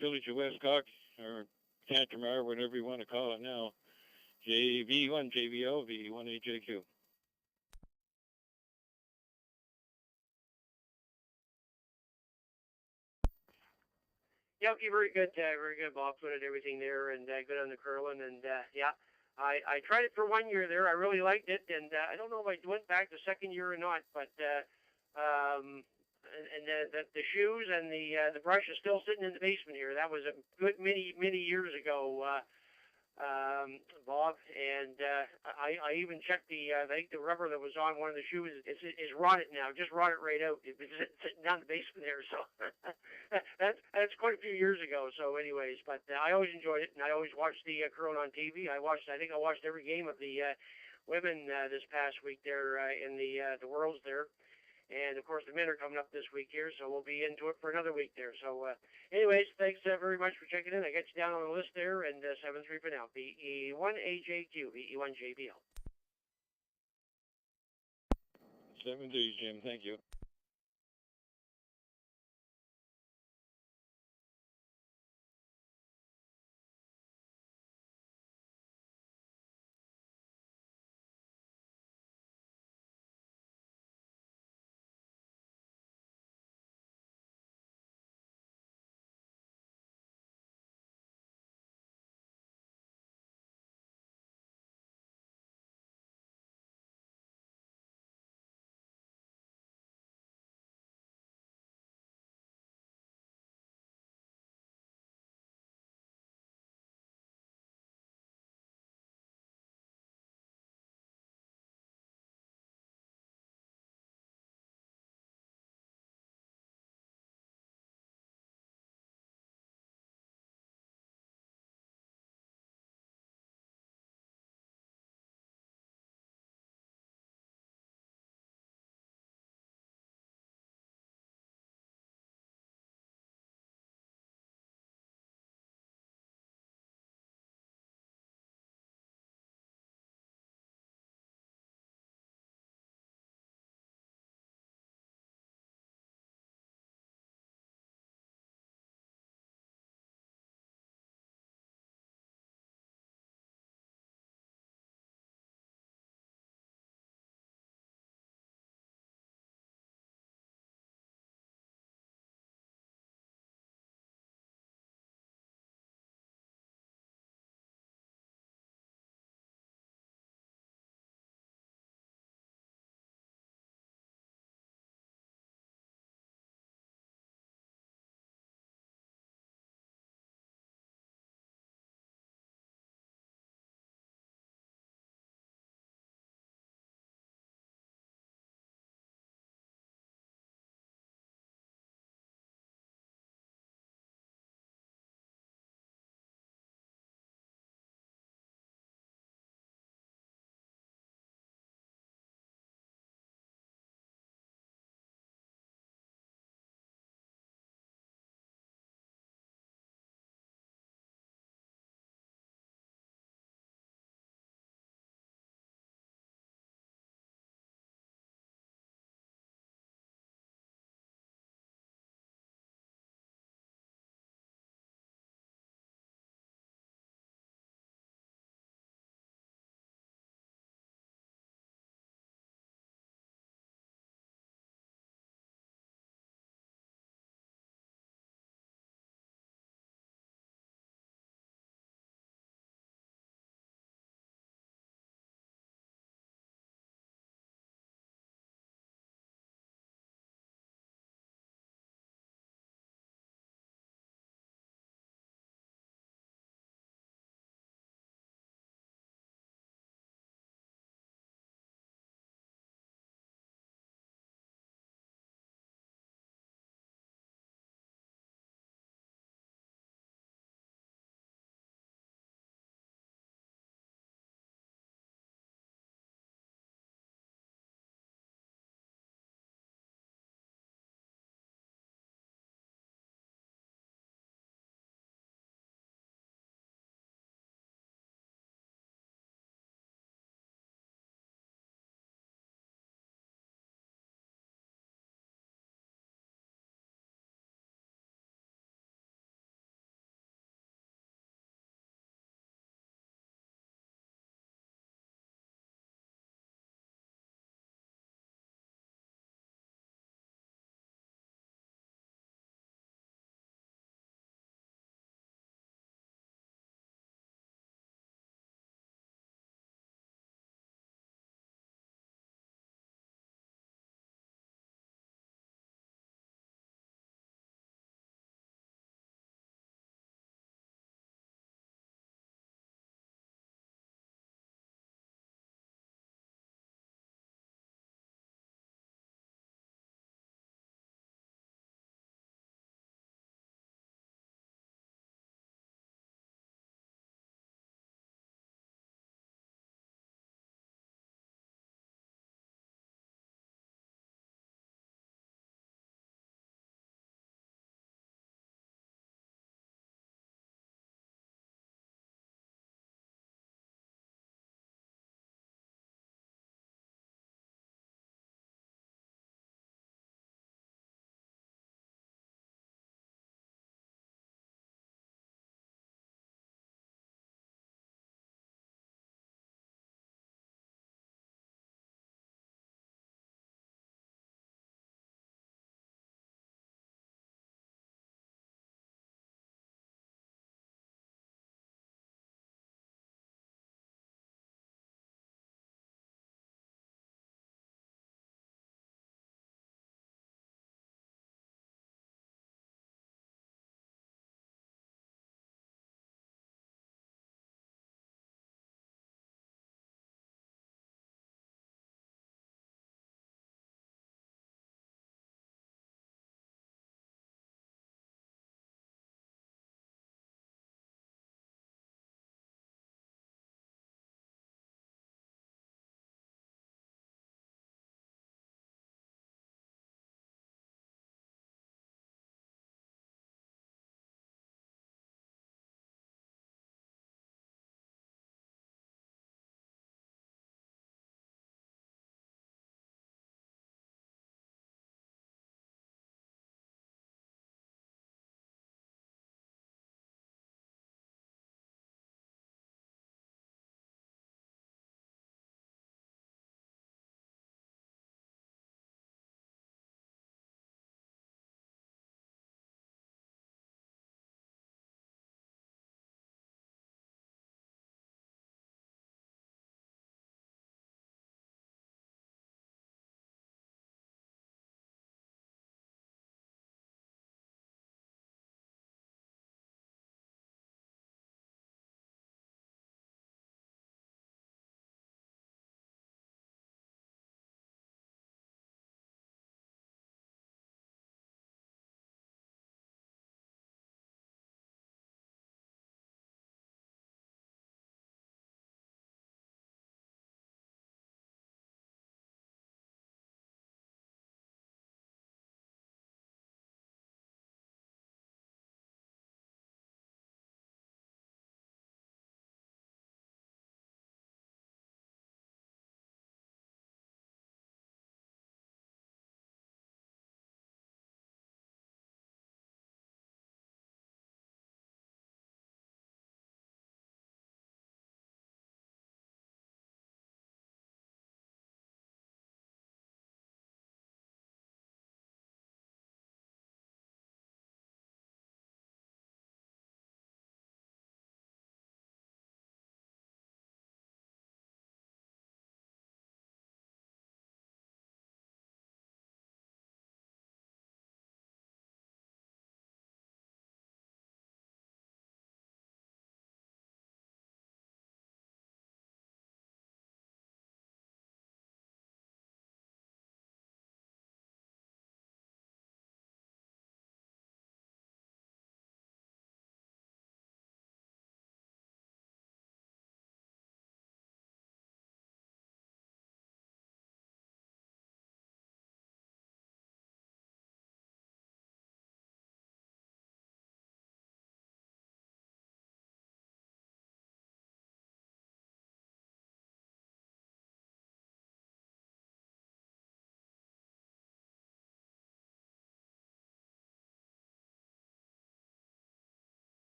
village of Westcock, or Tantramar, whatever you want to call it now. V1 JBL, V1 AJQ. Yeah, okay, very good, Bob. Put it everything there, and good on the curling, and yeah. I tried it for 1 year there. I really liked it, and I don't know if I went back the second year or not, but the shoes and the brush is still sitting in the basement here. That was a good many years ago. Bob, and I even checked I think the rubber that was on one of the shoes is rotted now, just rotted right out. It's sitting down the basement there, so that's quite a few years ago. So anyways, but I always enjoyed it, and I always watched the Corona on TV. I think I watched every game of the women this past week there in the Worlds there. And, of course, the men are coming up this week here, so we'll be into it for another week there. So, anyways, thanks very much for checking in. I got you down on the list there, and 7-3 for now. VE1AJQ, VE1JBL. 7-3, Jim. Thank you.